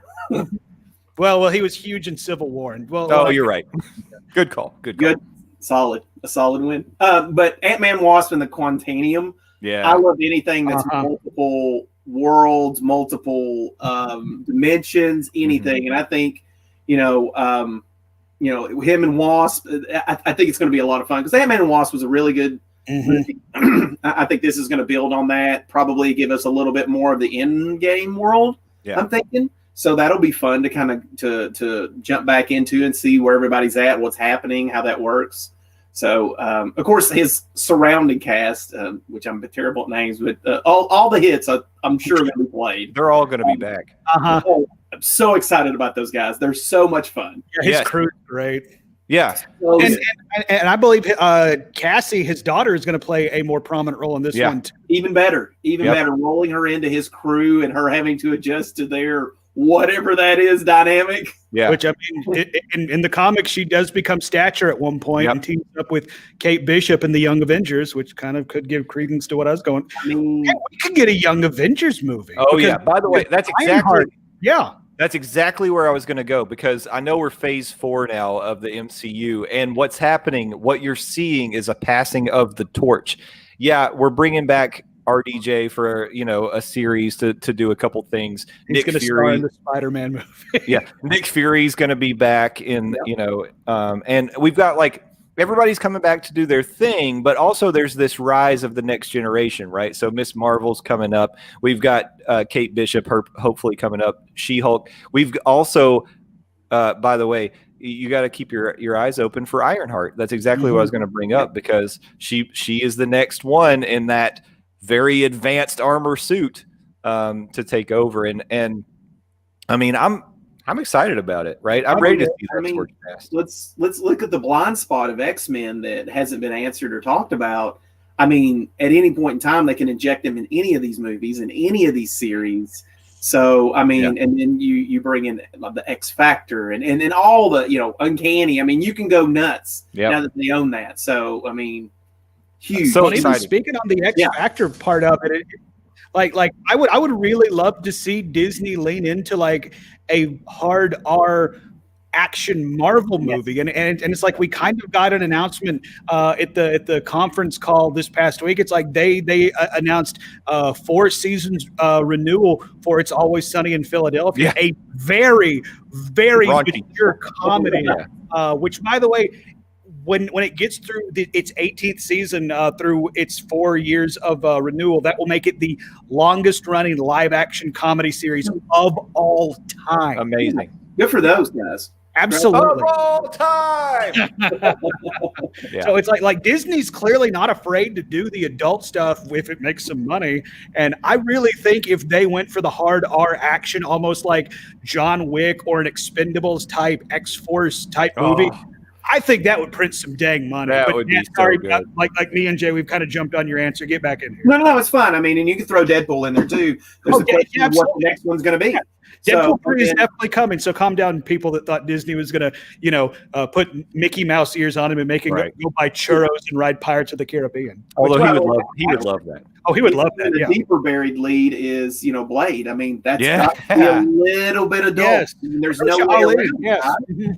well, he was huge in Civil War. And you're right. Good call. Good. Solid. A solid win. But Ant-Man, Wasp, and the Quantanium. Yeah. I love anything that's multiple worlds, multiple dimensions, anything. And I think, him and Wasp. I think it's going to be a lot of fun because Ant-Man and Wasp was a really good. I think this is going to build on that. Probably give us a little bit more of the in-game world. Yeah. I'm thinking. So that'll be fun to kind of to jump back into and see where everybody's at, what's happening, how that works. So, of course, his surrounding cast, which I'm terrible at names, but all the hits I'm sure are going to be played. They're all going to be back. I'm so excited about those guys. They're so much fun. Yeah, his crew's great. Yeah. And I believe Cassie, his daughter, is going to play a more prominent role in this one, too. Even better. Better. Rolling her into his crew and her having to adjust to their whatever that is dynamic. Yeah. Which, I mean, in the comics, she does become Stature at one point and teams up with Kate Bishop in the Young Avengers, which kind of could give credence to what I was going. I mean, we could get a Young Avengers movie. Oh, yeah. By the way, that's exactly. Yeah. That's exactly where I was going to go because I know we're phase 4 now of the MCU, and what's happening, what you're seeing is a passing of the torch. Yeah, we're bringing back RDJ for a series to do a couple things. He's going to star in the Spider-Man movie. Yeah, Nick Fury's going to be back in and we've got everybody's coming back to do their thing, but also there's this rise of the next generation, right? So Miss Marvel's coming up. We've got Kate Bishop hopefully coming up. She-Hulk. We've also, by the way, you got to keep your eyes open for Ironheart. That's exactly what I was going to bring up because she is the next one in that very advanced armor suit to take over. And I mean, I'm excited about it, right? I'm ready to see that Torch fast. Let's look at the blind spot of X-Men that hasn't been answered or talked about. I mean, at any point in time, they can inject them in any of these movies, in any of these series. So, I mean, and then you bring in the X Factor and all the, Uncanny. I mean, you can go nuts now that they own that. So, I mean, huge. So even speaking on the X Factor part of it, I would really love to see Disney lean into a hard R action Marvel movie, and it's like we kind of got an announcement at the conference call this past week. It's like they announced 4 seasons renewal for It's Always Sunny in Philadelphia, a very very mature comedy, which by the way. When it gets through its 18th season through its 4 years of renewal, that will make it the longest running live action comedy series of all time. Amazing. Good for those guys. Absolutely. Of all time. So it's like Disney's clearly not afraid to do the adult stuff if it makes some money. And I really think if they went for the hard R action, almost like John Wick or an Expendables type X-Force type movie, I think that would print some dang money. That would be so good. Like me and Jay, we've kind of jumped on your answer. Get back in here. No, it's fine. I mean, and you can throw Deadpool in there too. There's the question of what the next one's going to be. Deadpool 3 is definitely coming. So calm down, people that thought Disney was going to, put Mickey Mouse ears on him and make him go buy churros and ride Pirates of the Caribbean. Although he would love that. Oh, he would love that. The deeper buried lead is, Blade. I mean, that's got to be a little bit adult. Yes. I mean, there's no way around it.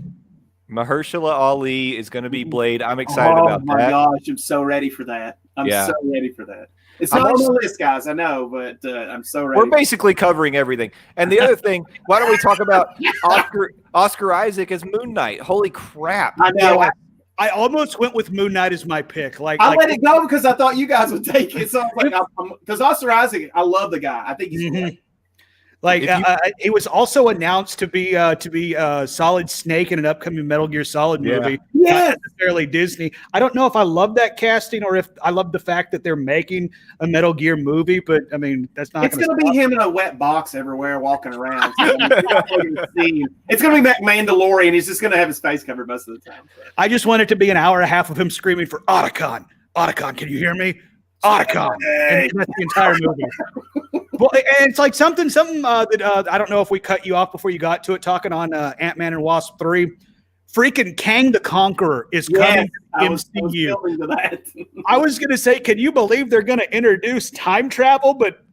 Mahershala Ali is going to be Blade. I'm excited about that. Oh my gosh, I'm so ready for that. I'm so ready for that. It's not on the list, guys. I know, but I'm so ready. We're basically covering everything. And the other thing, why don't we talk about Oscar Isaac as Moon Knight? Holy crap! I know. I almost went with Moon Knight as my pick. I let it go because I thought you guys would take it. So I was like, because Oscar Isaac, I love the guy. I think he's great. Like it was also announced to be Solid Snake in an upcoming Metal Gear Solid movie. Yeah, not necessarily Disney. I don't know if I love that casting or if I love the fact that they're making a Metal Gear movie. But I mean, that's not. It's going to be him in a wet box everywhere walking around. So it's going to be Mandalorian. He's just going to have his face covered most of the time. So. I just want it to be an hour and a half of him screaming for Otacon. Otacon, can you hear me? Otacon. And that's the entire movie. Well, and it's like something that I don't know if we cut you off before you got to it, talking on Ant-Man and Wasp 3. Freaking Kang the Conqueror is coming to MCU. I was going to say, can you believe they're going to introduce time travel? But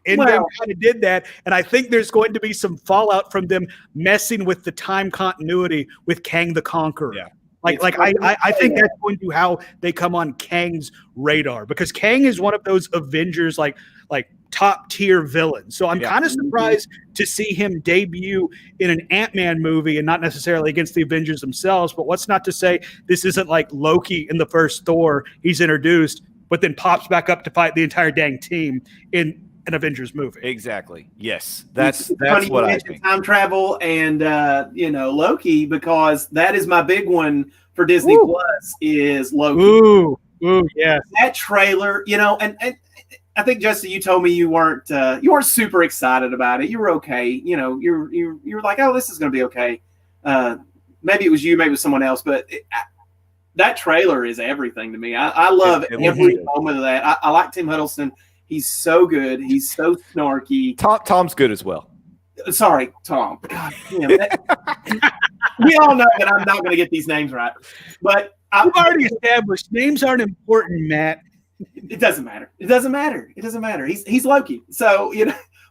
Endgame kind of did that. And I think there's going to be some fallout from them messing with the time continuity with Kang the Conqueror. Yeah. I think that's going to how they come on Kang's radar, because Kang is one of those Avengers like top tier villains. So I'm kind of surprised to see him debut in an Ant-Man movie and not necessarily against the Avengers themselves. But what's not to say this isn't like Loki in the first Thor? He's introduced, but then pops back up to fight the entire dang team in an Avengers movie. Exactly. Yes, that's what I think. Time travel and Loki, because that is my big one for Disney Plus is Loki. Ooh, yeah. That trailer, and I think Justin, you told me you weren't super excited about it. You were okay. You were like, oh, this is going to be okay. Maybe it was you, maybe it was someone else, but that trailer is everything to me. I love every moment of that. I like Tim Hiddleston. He's so good. He's so snarky. Tom's good as well. Sorry, Tom. God damn it. We all know that I'm not going to get these names right. But I've already established names aren't important, Matt. It doesn't matter. It doesn't matter. He's Loki. So,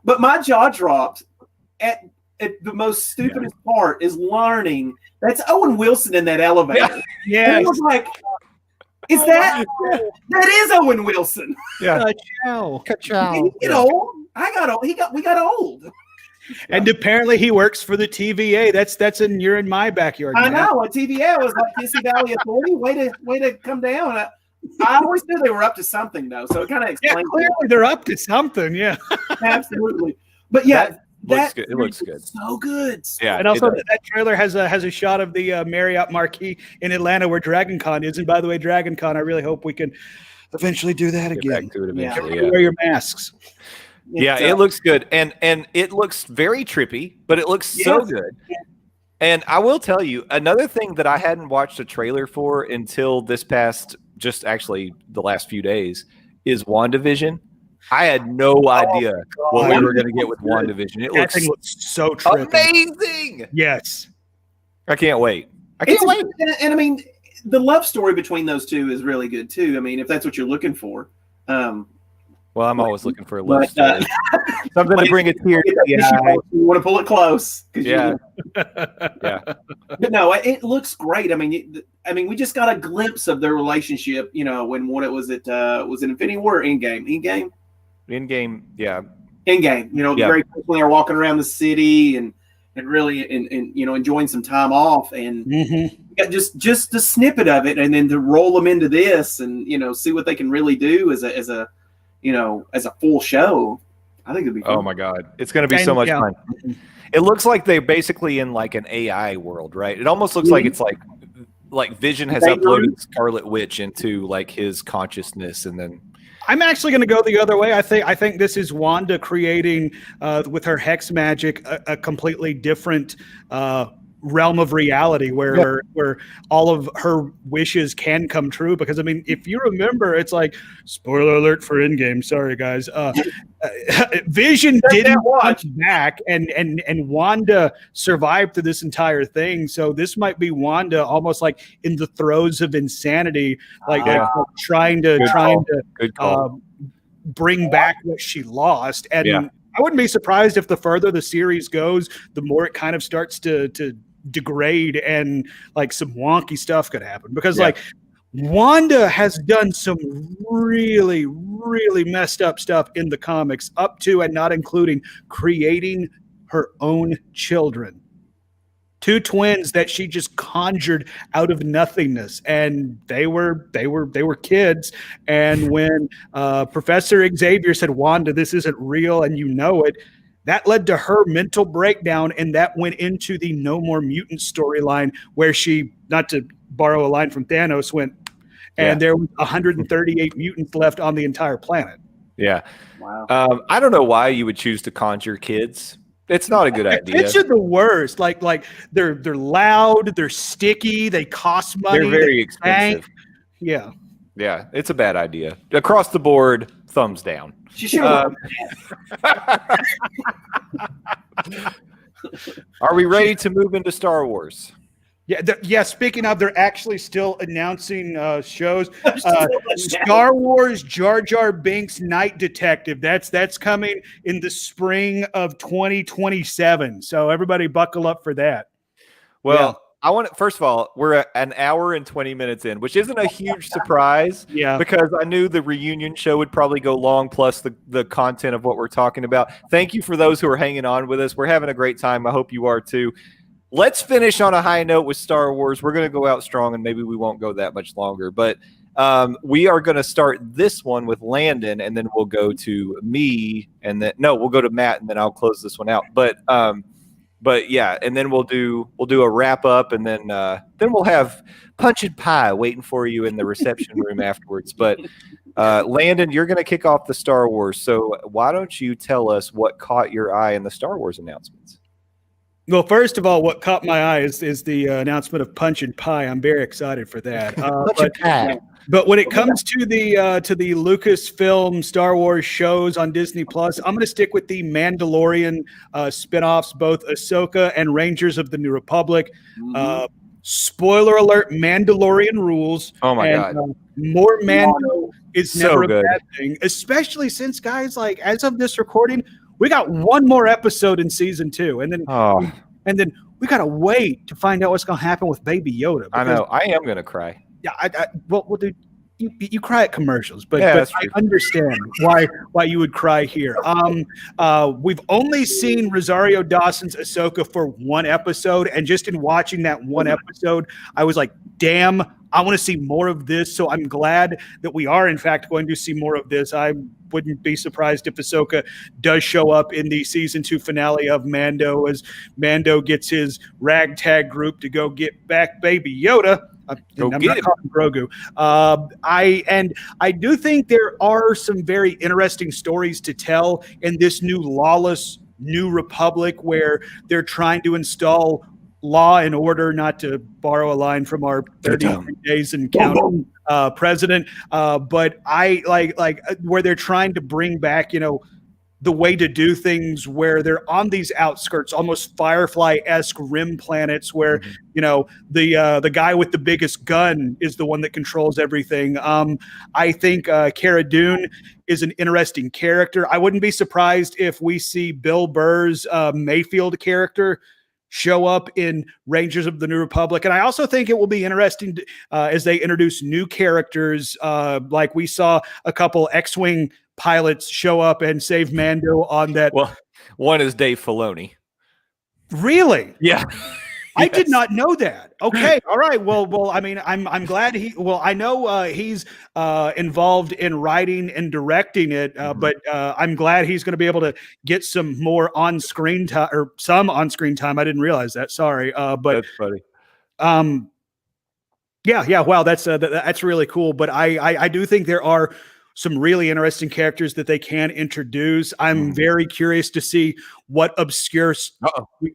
but my jaw dropped at the most stupidest part is learning that's Owen Wilson in that elevator. Yeah. And I was like, is that is Owen Wilson? Yeah. Ka-chow. He get old. I got old. We got old. And apparently he works for the TVA. That's you're in my backyard. I know. A TVA was like Kissy Valley Authority. Way to come down. I always knew they were up to something, though. So it kind of explains. Yeah, clearly they're up to something. Yeah, absolutely. But yeah, that it looks good. So good. Yeah, and also that trailer has a shot of the Marriott Marquis in Atlanta where Dragon Con is. And by the way, Dragon Con, I really hope we can eventually do that again. Back to it eventually. Yeah. Wear your masks. Yeah, it looks good, and it looks very trippy, but it looks so good. And I will tell you another thing that I hadn't watched a trailer for until this past, just actually the last few days, is WandaVision. I had no idea what we were going to get with WandaVision. It looks so trippy. Amazing. Yes, I can't wait. I can't wait. And I mean, the love story between those two is really good too. I mean, if that's what you're looking for. Well, I'm always looking for a love story. Something to bring a tear to the eye. You want to pull it close. Yeah. Yeah. But no, it looks great. I mean, we just got a glimpse of their relationship, when was it Infinity War or Endgame? Endgame, yeah. Endgame, very quickly they're walking around the city and really enjoying some time off, and got just a snippet of it, and then to roll them into this and see what they can really do as a full show. I think it'd be fun. Oh my God. It's going to be so much fun. It looks like they're basically in like an AI world, right? It almost looks like it's like Vision has uploaded Scarlet Witch into like his consciousness, and then I'm actually going to go the other way. I think this is Wanda creating with her hex magic a completely different realm of reality where all of her wishes can come true. Because I mean, if you remember, it's like, spoiler alert for Endgame, sorry guys, Vision didn't watch back, and Wanda survived through this entire thing. So this might be Wanda almost like in the throes of insanity, like trying to bring back what she lost. And I wouldn't be surprised if the further the series goes, the more it kind of starts to degrade, and like some wonky stuff could happen, because like Wanda has done some really, really messed up stuff in the comics, up to and not including creating her own children. two twins that she just conjured out of nothingness, and they were kids. And when Professor Xavier said, "Wanda, this isn't real, and you know it," that led to her mental breakdown, and that went into the No More Mutant storyline, where she, not to borrow a line from Thanos, went, and there was 138 mutants left on the entire planet. Yeah. Wow. I don't know why you would choose to conjure kids. It's not a good idea. Kids are the worst. Like they're loud, they're sticky, they cost money. They're very expensive. Yeah. Yeah, it's a bad idea. Across the board, thumbs down. She should Are we ready to move into Star Wars? Yeah. Speaking of, they're actually still announcing shows. Star Wars Jar Jar Binks Night Detective. That's coming in the spring of 2027. So everybody buckle up for that. Well, first of all, we're at an hour and 20 minutes in, which isn't a huge surprise. Because I knew the reunion show would probably go long, plus the content of what we're talking about. Thank you for those who are hanging on with us. We're having a great time. I hope you are too. Let's finish on a high note with Star Wars. We're going to go out strong, and maybe we won't go that much longer. But we are going to start this one with Landon, and then we'll go to me, and then we'll go to Matt, and then I'll close this one out. But yeah, and then we'll do a wrap up, and then we'll have punch and pie waiting for you in the reception room afterwards. But Landon, you're going to kick off the Star Wars. So why don't you tell us what caught your eye in the Star Wars announcements? Well, first of all, what caught my eye is the announcement of Punch and Pie. I'm very excited for that. But when it comes to the Lucasfilm Star Wars shows on Disney Plus, I'm going to stick with the Mandalorian spinoffs, both Ahsoka and Rangers of the New Republic. Spoiler alert: Mandalorian rules. Oh my god! More Mando is never so good. A bad thing, especially since, guys, like as of this recording, we got one more episode in season 2, and then we gotta wait to find out what's gonna happen with Baby Yoda. I know. I am gonna cry. Yeah, well, dude, you cry at commercials, but I understand why you would cry here. We've only seen Rosario Dawson's Ahsoka for one episode, and just in watching that one episode, I was like, damn, I want to see more of this. So I'm glad that we are, in fact, going to see more of this. I wouldn't be surprised if Ahsoka does show up in the season 2 finale of Mando, as Mando gets his ragtag group to go get back Baby Yoda. I'm not calling Grogu. I do think there are some very interesting stories to tell in this new lawless New Republic, where they're trying to install law and order, not to borrow a line from our 33 days and counting president, but I like where they're trying to bring back, the way to do things, where they're on these outskirts, almost Firefly-esque rim planets, where the guy with the biggest gun is the one that controls everything. I think Cara Dune is an interesting character. I wouldn't be surprised if we see Bill Burr's Mayfield character show up in Rangers of the New Republic. And I also think it will be interesting as they introduce new characters, like we saw a couple X-Wing pilots show up and save Mando on that. Well, one is Dave Filoni. Really? Yeah. I did not know that. Okay. All right. Well, I mean, I'm glad I know he's involved in writing and directing it, but I'm glad he's going to be able to get some more on-screen time, or some on-screen time. I didn't realize that. Sorry. But that's funny. Yeah. Wow. That's really cool. But I do think there are some really interesting characters that they can introduce. I'm very curious to see what obscure.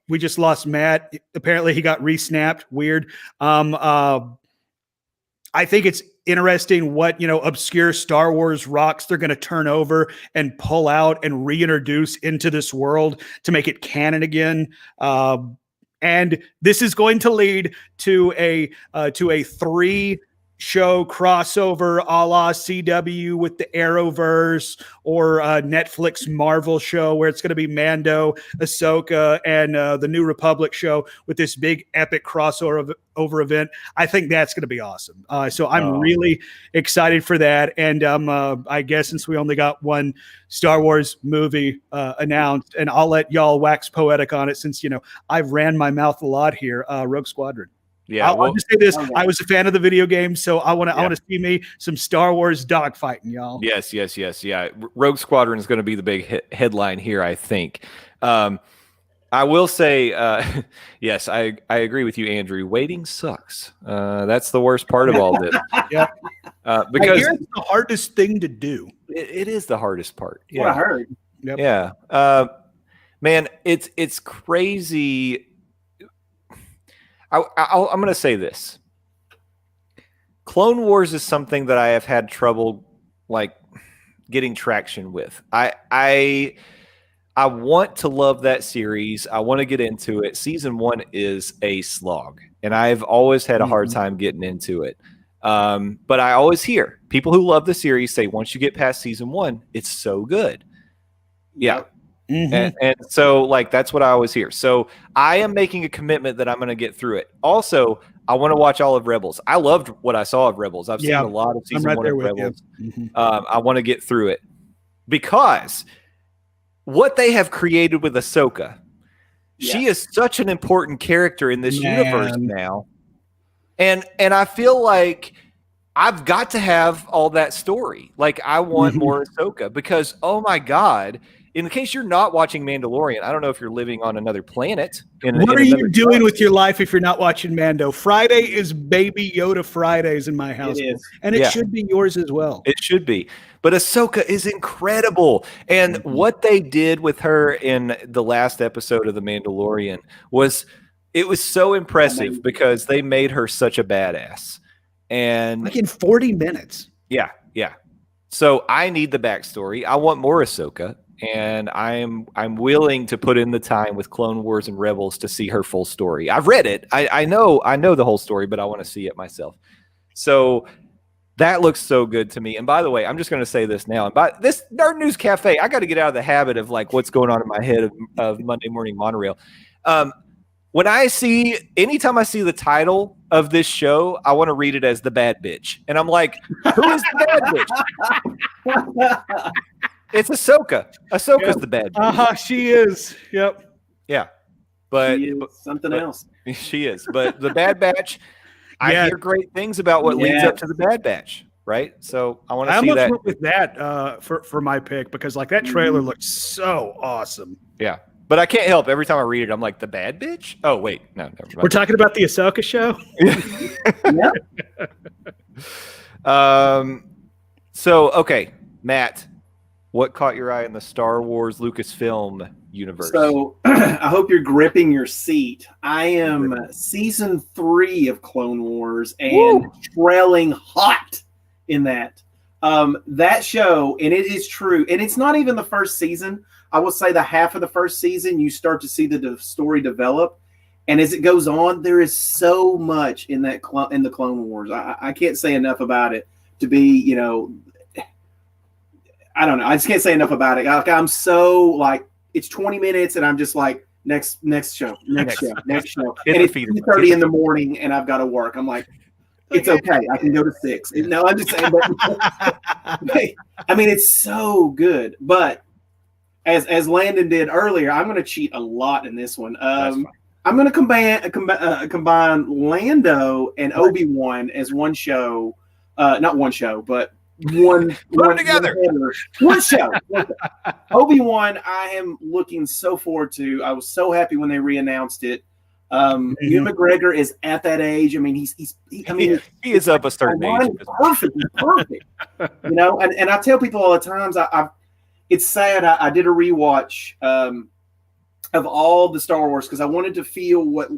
We just lost Matt. Apparently he got re-snapped. Weird. I think it's interesting what, obscure Star Wars rocks they're going to turn over and pull out and reintroduce into this world to make it canon again. And this is going to lead to a 3 show crossover a la CW with the Arrowverse, or Netflix Marvel show where it's going to be Mando, Ahsoka, and the New Republic show with this big epic crossover event. I think that's going to be awesome. So I'm really excited for that. And I guess since we only got one Star Wars movie announced, and I'll let y'all wax poetic on it since, I've ran my mouth a lot here, Rogue Squadron. Yeah, I'll just say this: I was a fan of the video game, so I want to see me some Star Wars dogfighting, y'all. Yes. Yeah, Rogue Squadron is going to be the big headline here, I think. I will say, yes, I agree with you, Andrew. Waiting sucks. That's the worst part of all this. Yeah, because it's the hardest thing to do. It is the hardest part. Yeah. What I heard. Yep. Yeah, man, it's crazy. I'm going to say this. Clone Wars is something that I have had trouble getting traction with. I want to love that series. I want to get into it. Season 1 is a slog, and I've always had a hard time getting into it. But I always hear people who love the series say once you get past season 1, it's so good. Yeah. And so that's what I always hear. So I am making a commitment that I'm going to get through it. Also, I want to watch all of Rebels. I loved what I saw of Rebels. I've seen a lot of season 1 of Rebels. I want to get through it because what they have created with Ahsoka, she is such an important character in this universe now. And I feel like I've got to have all that story. I want more Ahsoka because, oh my God, in case you're not watching Mandalorian, I don't know if you're living on another planet. What are you doing with your life if you're not watching Mando? Friday is Baby Yoda Fridays in my house. And it should be yours as well. It should be. But Ahsoka is incredible. And what they did with her in the last episode of The Mandalorian was so impressive because they made her such a badass. And in 40 minutes. Yeah. So I need the backstory. I want more Ahsoka. And I'm willing to put in the time with Clone Wars and Rebels to see her full story. I've read it. I know the whole story, but I want to see it myself. So that looks so good to me. And by the way, I'm just going to say this now. And by this Nerd News Cafe, I got to get out of the habit of what's going on in my head of Monday Morning Monorail. Anytime I see the title of this show, I want to read it as The Bad Bitch. And I'm like, who is the Bad Bitch? It's Ahsoka. Ahsoka's the bad bitch. She is. Yep. Yeah. But something else. She is. But the Bad Batch, I hear great things about what leads up to the Bad Batch, right? So I want to see that. I almost went with that for my pick because that trailer looked so awesome. Yeah. But I can't help. Every time I read it, I'm like, the Bad Bitch? Oh, wait. No, never mind. We're talking about the Ahsoka show? Yeah. So, okay, Matt. What caught your eye in the Star Wars Lucasfilm universe? So I hope you're gripping your seat. I am season 3 of Clone Wars and trailing hot in that. That show, and it is true, and it's not even the first season. I will say the half of the first season, you start to see the story develop. And as it goes on, there is so much in the Clone Wars. I can't say enough about it to be, I don't know. I just can't say enough about it. I'm so it's 20 minutes and I'm just like, next show. And it's 2:30 in the morning and I've got to work. I'm like, it's okay. I can go to 6. No, I'm just saying. But, I mean, it's so good. But as Landon did earlier, I'm going to cheat a lot in this one. I'm going to combine Lando and Obi-Wan as one show. Not one show, but one together. One show. Obi-Wan, I am looking so forward to. I was so happy when they re-announced it. Ewan McGregor is at that age. I mean, he is up a certain age. Perfect. And I tell people all the times. It's sad. I did a rewatch of all the Star Wars because I wanted to feel what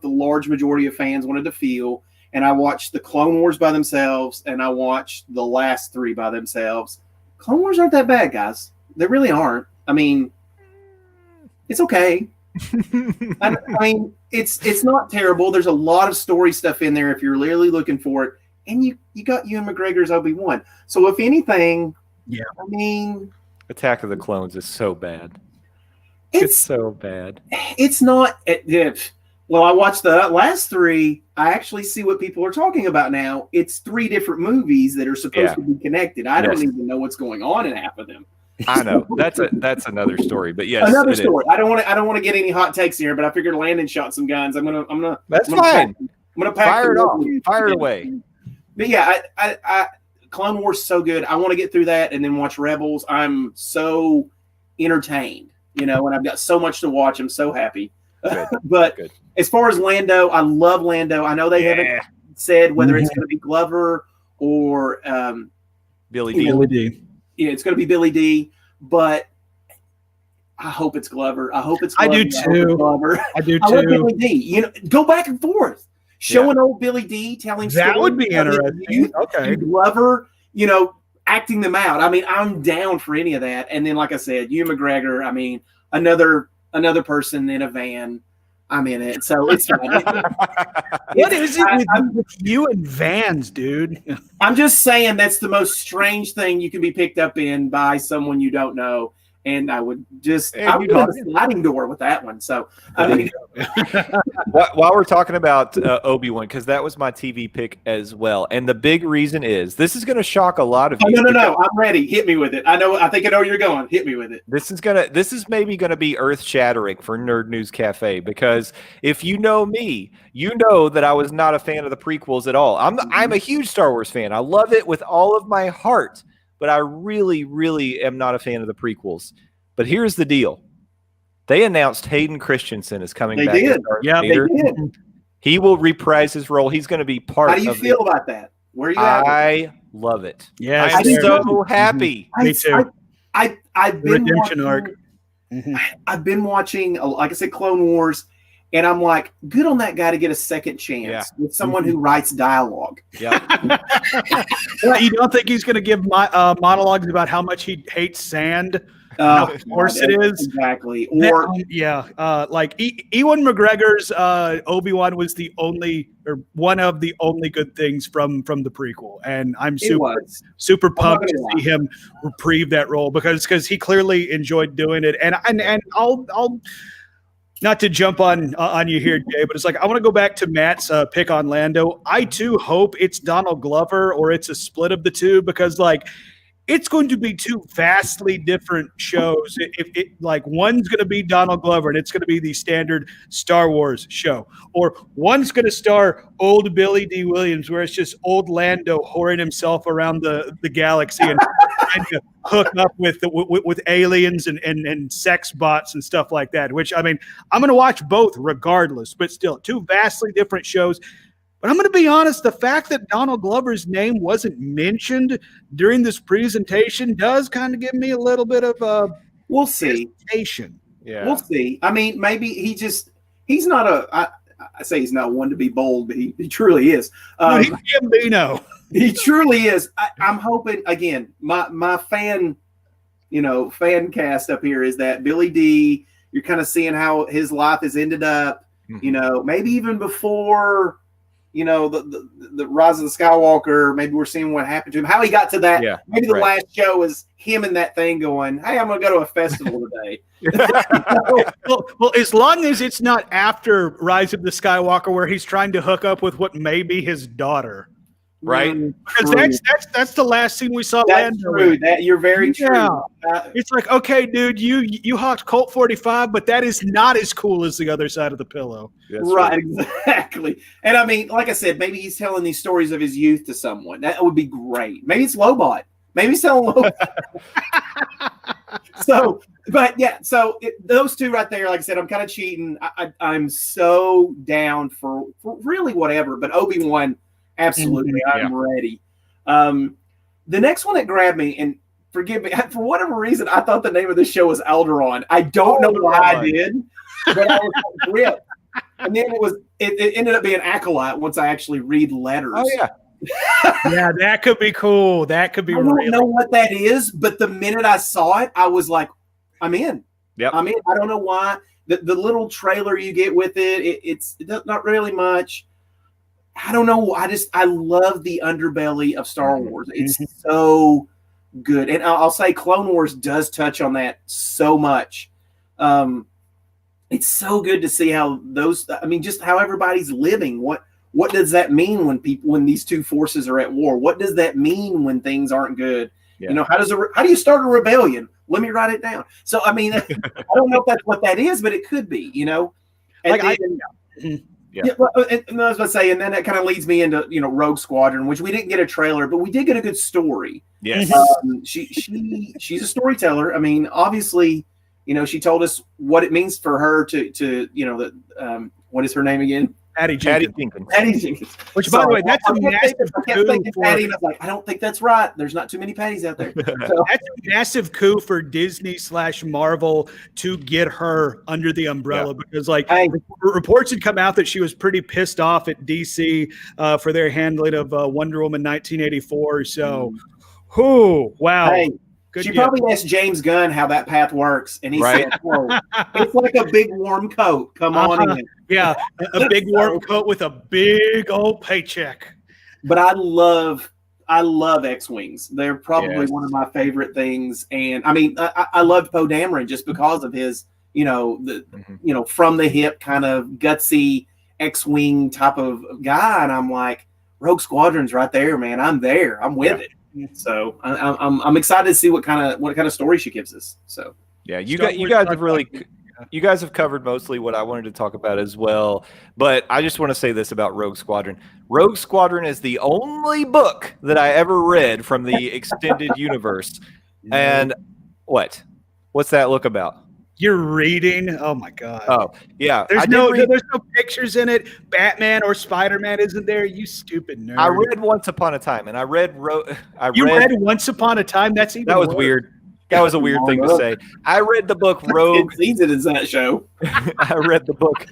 the large majority of fans wanted to feel. And I watched the Clone Wars by themselves, and I watched the last 3 by themselves. Clone Wars aren't that bad, guys. They really aren't. I mean, it's okay. I mean, it's not terrible. There's a lot of story stuff in there if you're really looking for it. and you got Ewan McGregor's Obi-Wan. So if anything, yeah, I mean, Attack of the Clones is so bad. It's so bad. It's not. Well, I watched the last 3. I actually see what people are talking about now. It's 3 different movies that are supposed to be connected. I don't even know what's going on in half of them. I know that's another story, but yes, another story. I don't want to get any hot takes here, but I figured Landon shot some guns. That's fine. I'm gonna pack fire it off. Fire it away. But yeah, I Clone Wars is so good. I want to get through that and then watch Rebels. I'm so entertained, and I've got so much to watch. I'm so happy. But as far as Lando, I love Lando. I know they haven't said whether it's going to be Glover or Billy D. Yeah, it's going to be Billy D. But I hope it's Glover. I hope it's Glover. I do too. I do too. I love Billy D. Go back and forth. Showing old Billy D telling that stories. Would be interesting. Okay. Glover, acting them out. I mean, I'm down for any of that. And then, like I said, Ewan McGregor, I mean, another person in a van. I'm in it. So it's fine. What is it with you and vans, dude? I'm just saying that's the most strange thing you can be picked up in by someone you don't know. And I would just I would have a sliding door with that one. So I mean, while we're talking about Obi-Wan, because that was my TV pick as well, and the big reason is this is going to shock a lot of you. No, I'm ready. Hit me with it. I think I know where you're going. Hit me with it. This is maybe going to be earth-shattering for Nerd News Cafe, because if you know me, you know that I was not a fan of the prequels at all. I'm a huge Star Wars fan. I love it with all of my heart. But I really, really am not a fan of the prequels. But here's the deal. They announced Hayden Christensen is coming back. Yeah, they did. He will reprise his role. He's going to be part of it. How do you feel about that? Where are you at? I love it. Yeah, I'm so happy. Me too. I've been watching, arc. I've been watching, like I said, Clone Wars. And I'm like, good on that guy to get a second chance with someone who writes dialogue. Yeah. You don't think he's going to give monologues about how much he hates sand? Of course it is. Exactly. Or like Ewan McGregor's Obi-Wan was the only or one of the only good things from the prequel, and I'm super pumped to see him reprieve that role because he clearly enjoyed doing it, and I'll. Not to jump on you here, Jay, but it's like I want to go back to Matt's pick on Lando. I too hope it's Donald Glover or it's a split of the two, because it's going to be 2 vastly different shows. If one's going to be Donald Glover and it's going to be the standard Star Wars show, or one's going to star old Billy D. Williams, where it's just old Lando whoring himself around the galaxy and trying to hook up with aliens and sex bots and stuff like that. Which, I mean, I'm going to watch both regardless, but still 2 vastly different shows. But I'm going to be honest, the fact that Donald Glover's name wasn't mentioned during this presentation does kind of give me a little bit of we'll see. Hesitation. Yeah. We'll see. I mean, maybe he's not I say he's not one to be bold, but he truly is. He truly is. I'm hoping, again, my fan cast up here is that Billy D, you're kind of seeing how his life has ended up, maybe even before the Rise of the Skywalker. Maybe we're seeing what happened to him, how he got to that. Yeah, maybe the last show is him and that thing going, hey, I'm going to go to a festival today. well, as long as it's not after Rise of the Skywalker where he's trying to hook up with what may be his daughter. Right, because that's the last scene we saw. That's Lando. True. That you're very true. It's like, okay, dude, you hawked Colt 45, but that is not as cool as the other side of the pillow. That's right, exactly. And I mean, like I said, maybe he's telling these stories of his youth to someone. That would be great. Maybe it's Lobot. Maybe he's telling Lobot. Those 2 right there, like I said, I'm kind of cheating. I'm so down for really whatever, but Obi-Wan. Absolutely, I'm ready. The next one that grabbed me, and forgive me, for whatever reason, I thought the name of the show was Alderaan. I don't know why I did, but I was like, real. And then it ended up being Acolyte once I actually read letters. Oh, yeah. Yeah, that could be cool. That could be I don't know what that is, but the minute I saw it, I was like, I'm in. Yep. I'm in. I don't know why. The little trailer you get with it's not really much. I don't know. I love the underbelly of Star Wars. It's so good. And I'll say Clone Wars does touch on that so much. It's so good to see how just how everybody's living. What does that mean when these two forces are at war? What does that mean when things aren't good? Yeah. How do you start a rebellion? Let me write it down. So, I mean, I don't know if that's what that is, but it could be, And I was going to say, and then that kind of leads me into, Rogue Squadron, which we didn't get a trailer, but we did get a good story. Yes. She's a storyteller. I mean, obviously, she told us what it means for her to what is her name again? Patty Jenkins. Which, by the way, that's a massive coup. Patty, and I was like, I don't think that's right. There's not too many Patties out there. So. That's a massive coup for Disney/Marvel to get her under the umbrella because, reports had come out that she was pretty pissed off at DC for their handling of Wonder Woman 1984. So, wow. Hey. She probably asked James Gunn how that path works, and he said, it's like a big warm coat. Come on in. Yeah, a big warm coat with a big old paycheck. But I love X-Wings. They're probably one of my favorite things. And, I mean, I loved Poe Dameron just because of his, from the hip kind of gutsy X-Wing type of guy. And I'm like, Rogue Squadron's right there, man. I'm there. I'm with it. So I'm excited to see what kind of story she gives us. So you guys have covered mostly what I wanted to talk about as well. But I just want to say this about Rogue Squadron. Rogue Squadron is the only book that I ever read from the extended universe. And what's that look about? You're reading? Oh my God! Oh yeah, there's no pictures in it. Batman or Spider-Man isn't there. You stupid nerd. I read Once Upon a Time, and I read read Once Upon a Time. That was weird. That was a weird thing to say. I read the book Rogue. It is that show. I read the book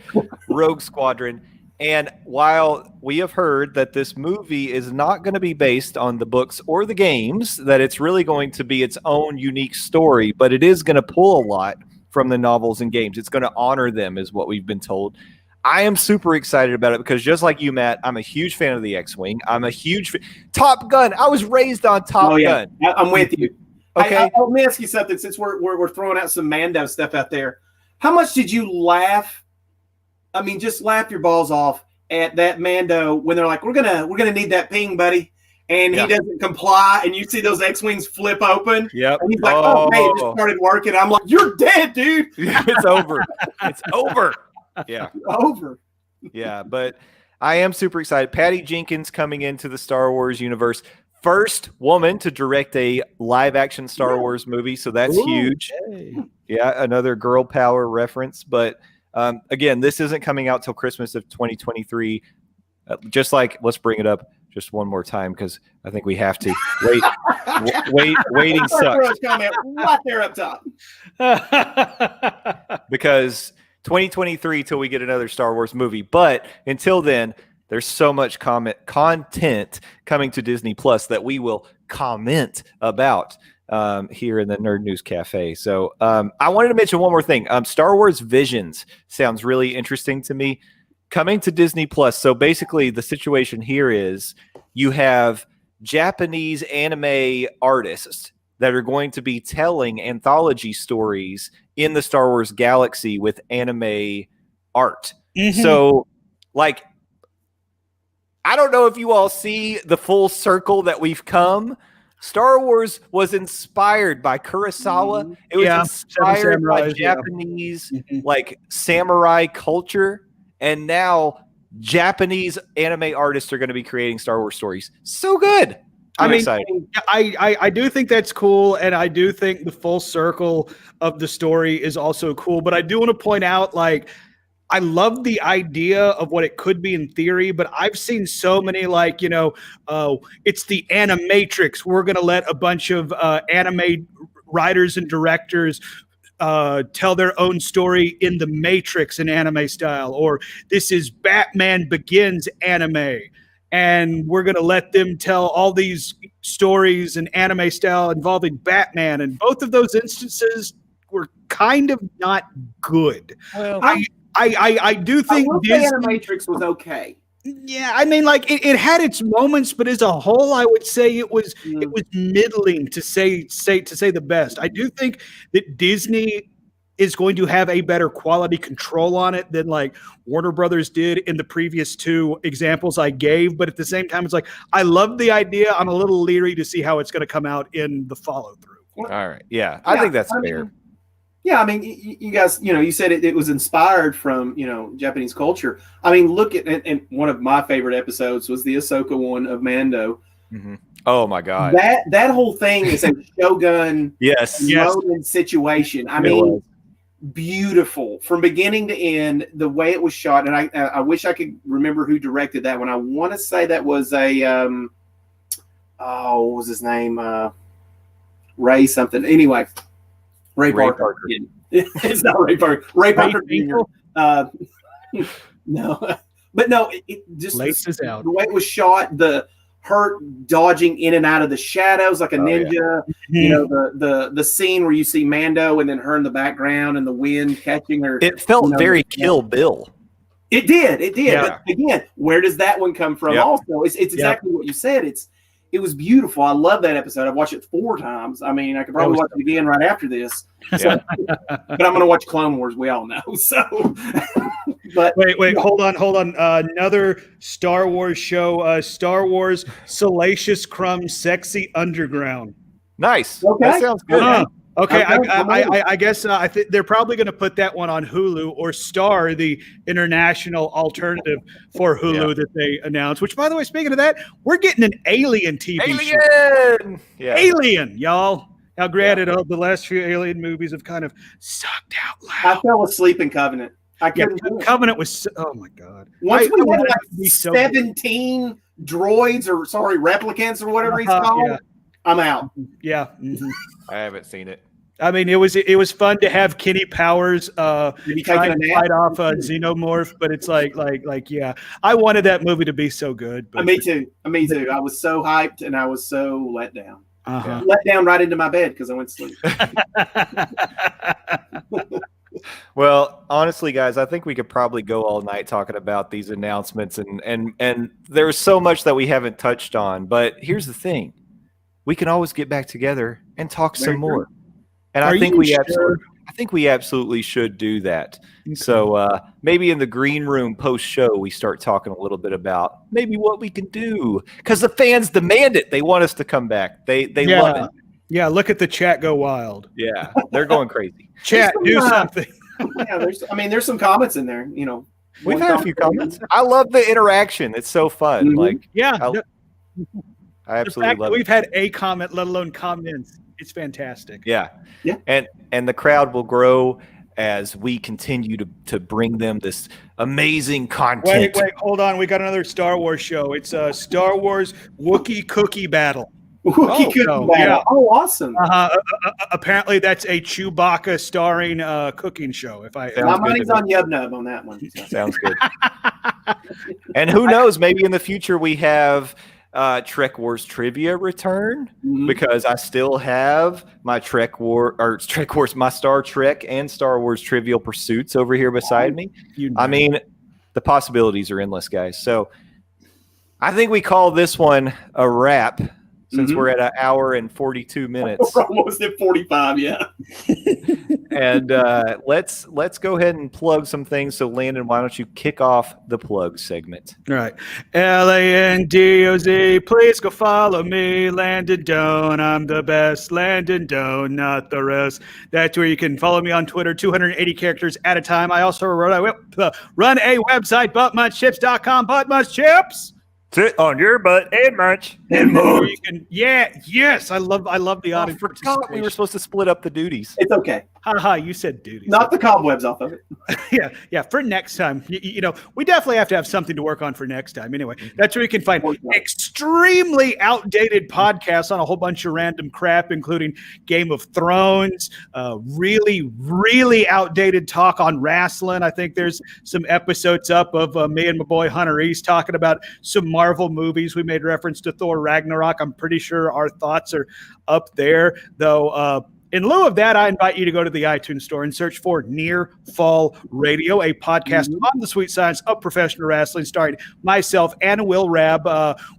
Rogue Squadron, and while we have heard that this movie is not going to be based on the books or the games, that it's really going to be its own unique story, but it is going to pull a lot from the novels and games. It's going to honor them, is what we've been told. I am super excited about it because just like you, Matt, I'm a huge fan of the X-Wing. I'm a huge Top Gun. I was raised on Top Gun. I'm with you. Okay. Let me ask you something since we're throwing out some Mando stuff out there. How much did you laugh? I mean, just laugh your balls off at that Mando when they're like, we're gonna need that ping, buddy. And he doesn't comply, and you see those X-Wings flip open. Yep. And he's like, hey, it just started working. I'm like, you're dead, dude. It's over. It's over. Yeah. Over. Yeah, but I am super excited. Patty Jenkins coming into the Star Wars universe. First woman to direct a live-action Star Wars movie, so that's huge. Hey. Yeah, another girl power reference. But, again, this isn't coming out till Christmas of 2023. Let's bring it up just one more time because I think we have to. Waiting sucks. Right there up top. Because 2023 till we get another Star Wars movie. But until then, there's so much content coming to Disney Plus that we will comment about here in the Nerd News Cafe. So I wanted to mention one more thing. Star Wars Visions sounds really interesting to me. Coming to Disney Plus. So basically the situation here is you have Japanese anime artists that are going to be telling anthology stories in the Star Wars galaxy with anime art. Mm-hmm. So I don't know if you all see the full circle that we've come. Star Wars was inspired by Kurosawa. It was inspired by Japanese samurai culture. And now Japanese anime artists are going to be creating Star Wars stories. So good. I'm excited. I do think that's cool. And I do think the full circle of the story is also cool. But I do want to point out, I love the idea of what it could be in theory, but I've seen so many it's the Animatrix. We're going to let a bunch of anime writers and directors tell their own story in the Matrix in anime style, or this is Batman Begins anime, and we're going to let them tell all these stories in anime style involving Batman. And both of those instances were kind of not good. Well, I do think Animatrix was okay. Yeah, I mean, like it had its moments, but as a whole, I would say it was middling to say the best. I do think that Disney is going to have a better quality control on it than like Warner Brothers did in the previous two examples I gave. But at the same time, it's like I love the idea. I'm a little leery to see how it's going to come out in the follow through. All right, I think that's fair. Yeah, I mean, you guys, you said it was inspired from, Japanese culture. I mean, look at, and one of my favorite episodes was the Ahsoka one of Mando. Mm-hmm. Oh my God. That whole thing is a Shogun situation. I mean, beautiful from beginning to end, the way it was shot. And I wish I could remember who directed that one. I want to say that was what was his name? Ray something. Anyway. Ray Parker. It's not Ray Parker. Ray Parker Jr. No, but no, it just the way it was shot, her dodging in and out of the shadows like a ninja. Yeah. The scene where you see Mando and then her in the background and the wind catching her. It felt very Kill Bill. It did. Yeah. But again, where does that one come from? Yep. Also, it's exactly what you said. It was beautiful. I love that episode. I've watched it 4 times. I mean, I could probably watch it again right after this. So, but I'm going to watch Clone Wars. We all know. So, but wait, hold on. Another Star Wars show. Star Wars Salacious Crumb, Sexy Underground. Nice. Okay, that sounds good. Okay, I guess I think they're probably going to put that one on Hulu or Star, the international alternative for Hulu that they announced. Which, by the way, speaking of that, we're getting an Alien TV show. Alien, y'all. Now, granted, the last few Alien movies have kind of sucked out loud. I fell asleep in Covenant. I couldn't do it. Covenant was oh my God. Once we had like 17 droids or replicants or whatever he's called. I'm out. Yeah. Mm-hmm. I haven't seen it. I mean, it was fun to have Kenny Powers trying to fight off a xenomorph, but it's like, I wanted that movie to be so good. But. Me too. I was so hyped and I was so let down. Let down right into my bed because I went to sleep. Well, honestly, guys, I think we could probably go all night talking about these announcements, and there's so much that we haven't touched on. But here's the thing: we can always get back together and talk some more. And I think we absolutely should do that. Okay. So maybe in the green room post-show, we start talking a little bit about maybe what we can do because the fans demand it. They want us to come back. They love it. Yeah, look at the chat go wild. Yeah, they're going crazy. Chat, do something. Yeah, there's some comments in there. We've had a few comments. I love the interaction. It's so fun. Mm-hmm. I absolutely love it. We've had a comment, let alone comments. It's fantastic. Yeah. And the crowd will grow as we continue to bring them this amazing content. Wait, hold on. We got another Star Wars show. It's a Star Wars Wookiee Cookie Battle. Battle. Yeah. Oh, awesome. Apparently, that's a Chewbacca starring cooking show. My money's on Yub-Nub on that one. Sounds good. And who knows? Maybe in the future we have Trek Wars trivia return because I still have my my Star Trek and Star Wars Trivial Pursuits over here beside me. I mean, the possibilities are endless, guys. So I think we call this one a wrap. Since we're at 1 hour and 42 minutes. We're almost at 45, yeah. And let's go ahead and plug some things. So, Landon, why don't you kick off the plug segment? All right. LANDOZ, please go follow me. Landon Doan, I'm the best. Landon Doan, not the rest. That's where you can follow me on Twitter, 280 characters at a time. I also run a website, buttmunchchips.com. Buttmunchchips. Sit on your butt and munch. And more. Yes. I love the audience. I forgot we were supposed to split up the duties. It's okay. You said duties. Not the cobwebs off of it. Yeah. For next time, we definitely have to have something to work on for next time. Anyway, that's where you can find extremely outdated podcasts on a whole bunch of random crap, including Game of Thrones, really, really outdated talk on wrestling. I think there's some episodes up of me and my boy Hunter East talking about some Marvel movies. We made reference to Thor Ragnarok. I'm pretty sure our thoughts are up there, though. In lieu of that, I invite you to go to the iTunes store and search for Near Fall Radio, a podcast on the sweet science of professional wrestling, starring myself and Will Rabb.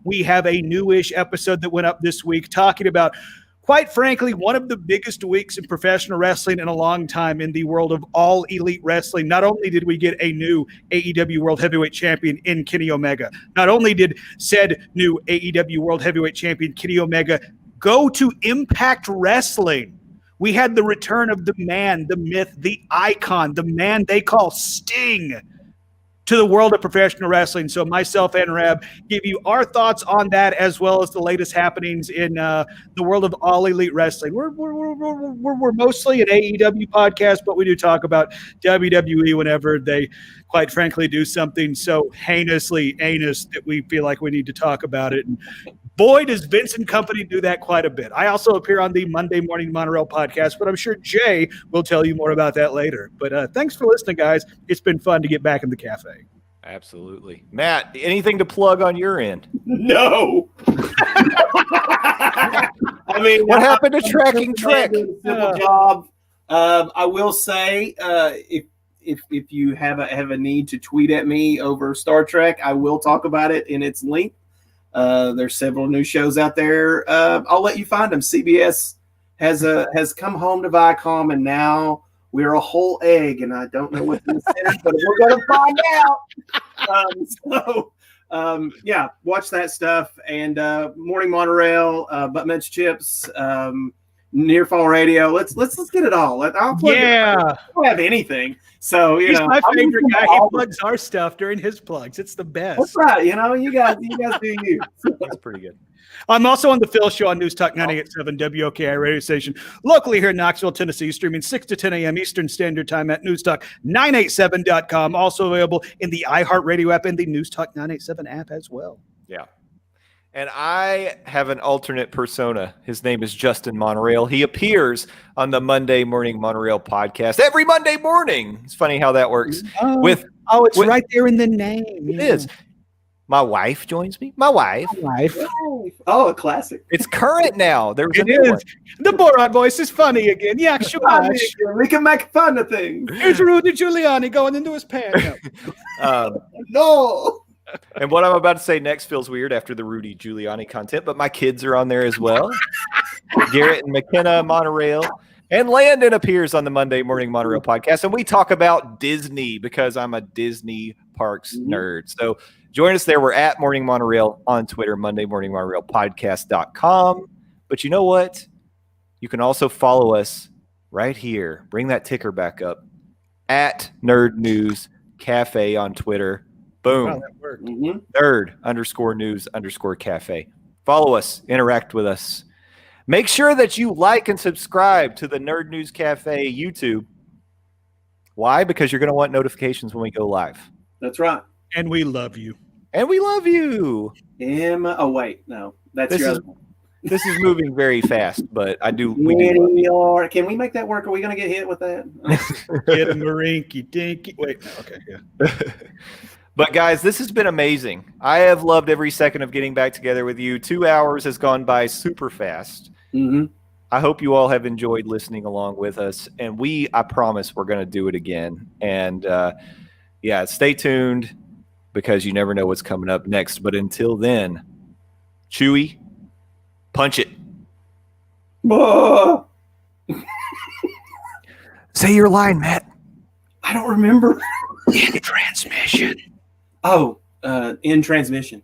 We have a newish episode that went up this week talking about, quite frankly, one of the biggest weeks in professional wrestling in a long time in the world of all elite wrestling. Not only did we get a new AEW World Heavyweight Champion in Kenny Omega, not only did said new AEW World Heavyweight Champion Kenny Omega go to Impact Wrestling, we had the return of the man, the myth, the icon, the man they call Sting to the world of professional wrestling. So myself and Rab give you our thoughts on that, as well as the latest happenings in the world of all elite wrestling. We're mostly an AEW podcast, but we do talk about WWE whenever they, quite frankly, do something so heinously anus that we feel like we need to talk about it. And boy, does Vince and company do that quite a bit. I also appear on the Monday Morning Monorail podcast, but I'm sure Jay will tell you more about that later. But thanks for listening, guys. It's been fun to get back in the cafe. Absolutely. Matt, anything to plug on your end? No. I mean, what happened to Tracking Trek? Simple job. I will say, if you have a need to tweet at me over Star Trek, I will talk about it in its length. There's several new shows out there. I'll let you find them. CBS has come home to Viacom, and now we're a whole egg, and I don't know what's in the center, but we're going to find out. Yeah, watch that stuff. And Morning Monorail, Buttmunch Chips, Near Fall Radio. Let's get it all. I'll plug it. I don't have anything. So he's my favorite guy. He plugs our stuff during his plugs. It's the best. That's right. You guys do you. That's pretty good. I'm also on the Phil Show on News Talk 98.7 WOKI radio station, locally here in Knoxville, Tennessee, streaming 6 to 10 a.m. Eastern Standard Time at newstalk987.com. Also available in the iHeartRadio app and the News Talk 987 app as well. Yeah. And I have an alternate persona. His name is Justin Monorail. He appears on the Monday Morning Monorail podcast every Monday morning. It's funny how that works. It's right there in the name. It is. My wife joins me. My wife. Oh, a classic. It's current now. There's it is. The Borat voice is funny again. Yeah, we can make fun of things. Here's Rudy Giuliani going into his pants. No. And what I'm about to say next feels weird after the Rudy Giuliani content, but my kids are on there as well. Garrett and McKenna Monorail. And Landon appears on the Monday Morning Monorail podcast, and we talk about Disney because I'm a Disney Parks nerd. So join us there. We're at Morning Monorail on Twitter, Monday Morning Monorail podcast.com. But you know what? You can also follow us right here. Bring that ticker back up at Nerd News Cafe on Twitter. Boom. Wow, that worked. Nerd_news_cafe. Follow us, interact with us. Make sure that you like and subscribe to the Nerd News Cafe YouTube. Why? Because you're going to want notifications when we go live. That's right. And we love you. And we love you. Oh, wait. No. That's your other one. This is moving very fast, but I do. Can we make that work? Are we going to get hit with that? Get a marinky dinky. Wait. Okay. Yeah. But guys, this has been amazing. I have loved every second of getting back together with you. 2 hours has gone by super fast. Mm-hmm. I hope you all have enjoyed listening along with us. And I promise we're going to do it again. And stay tuned because you never know what's coming up next. But until then, Chewy, punch it. Say your line, Matt. I don't remember. In transmission. Oh, in transmission.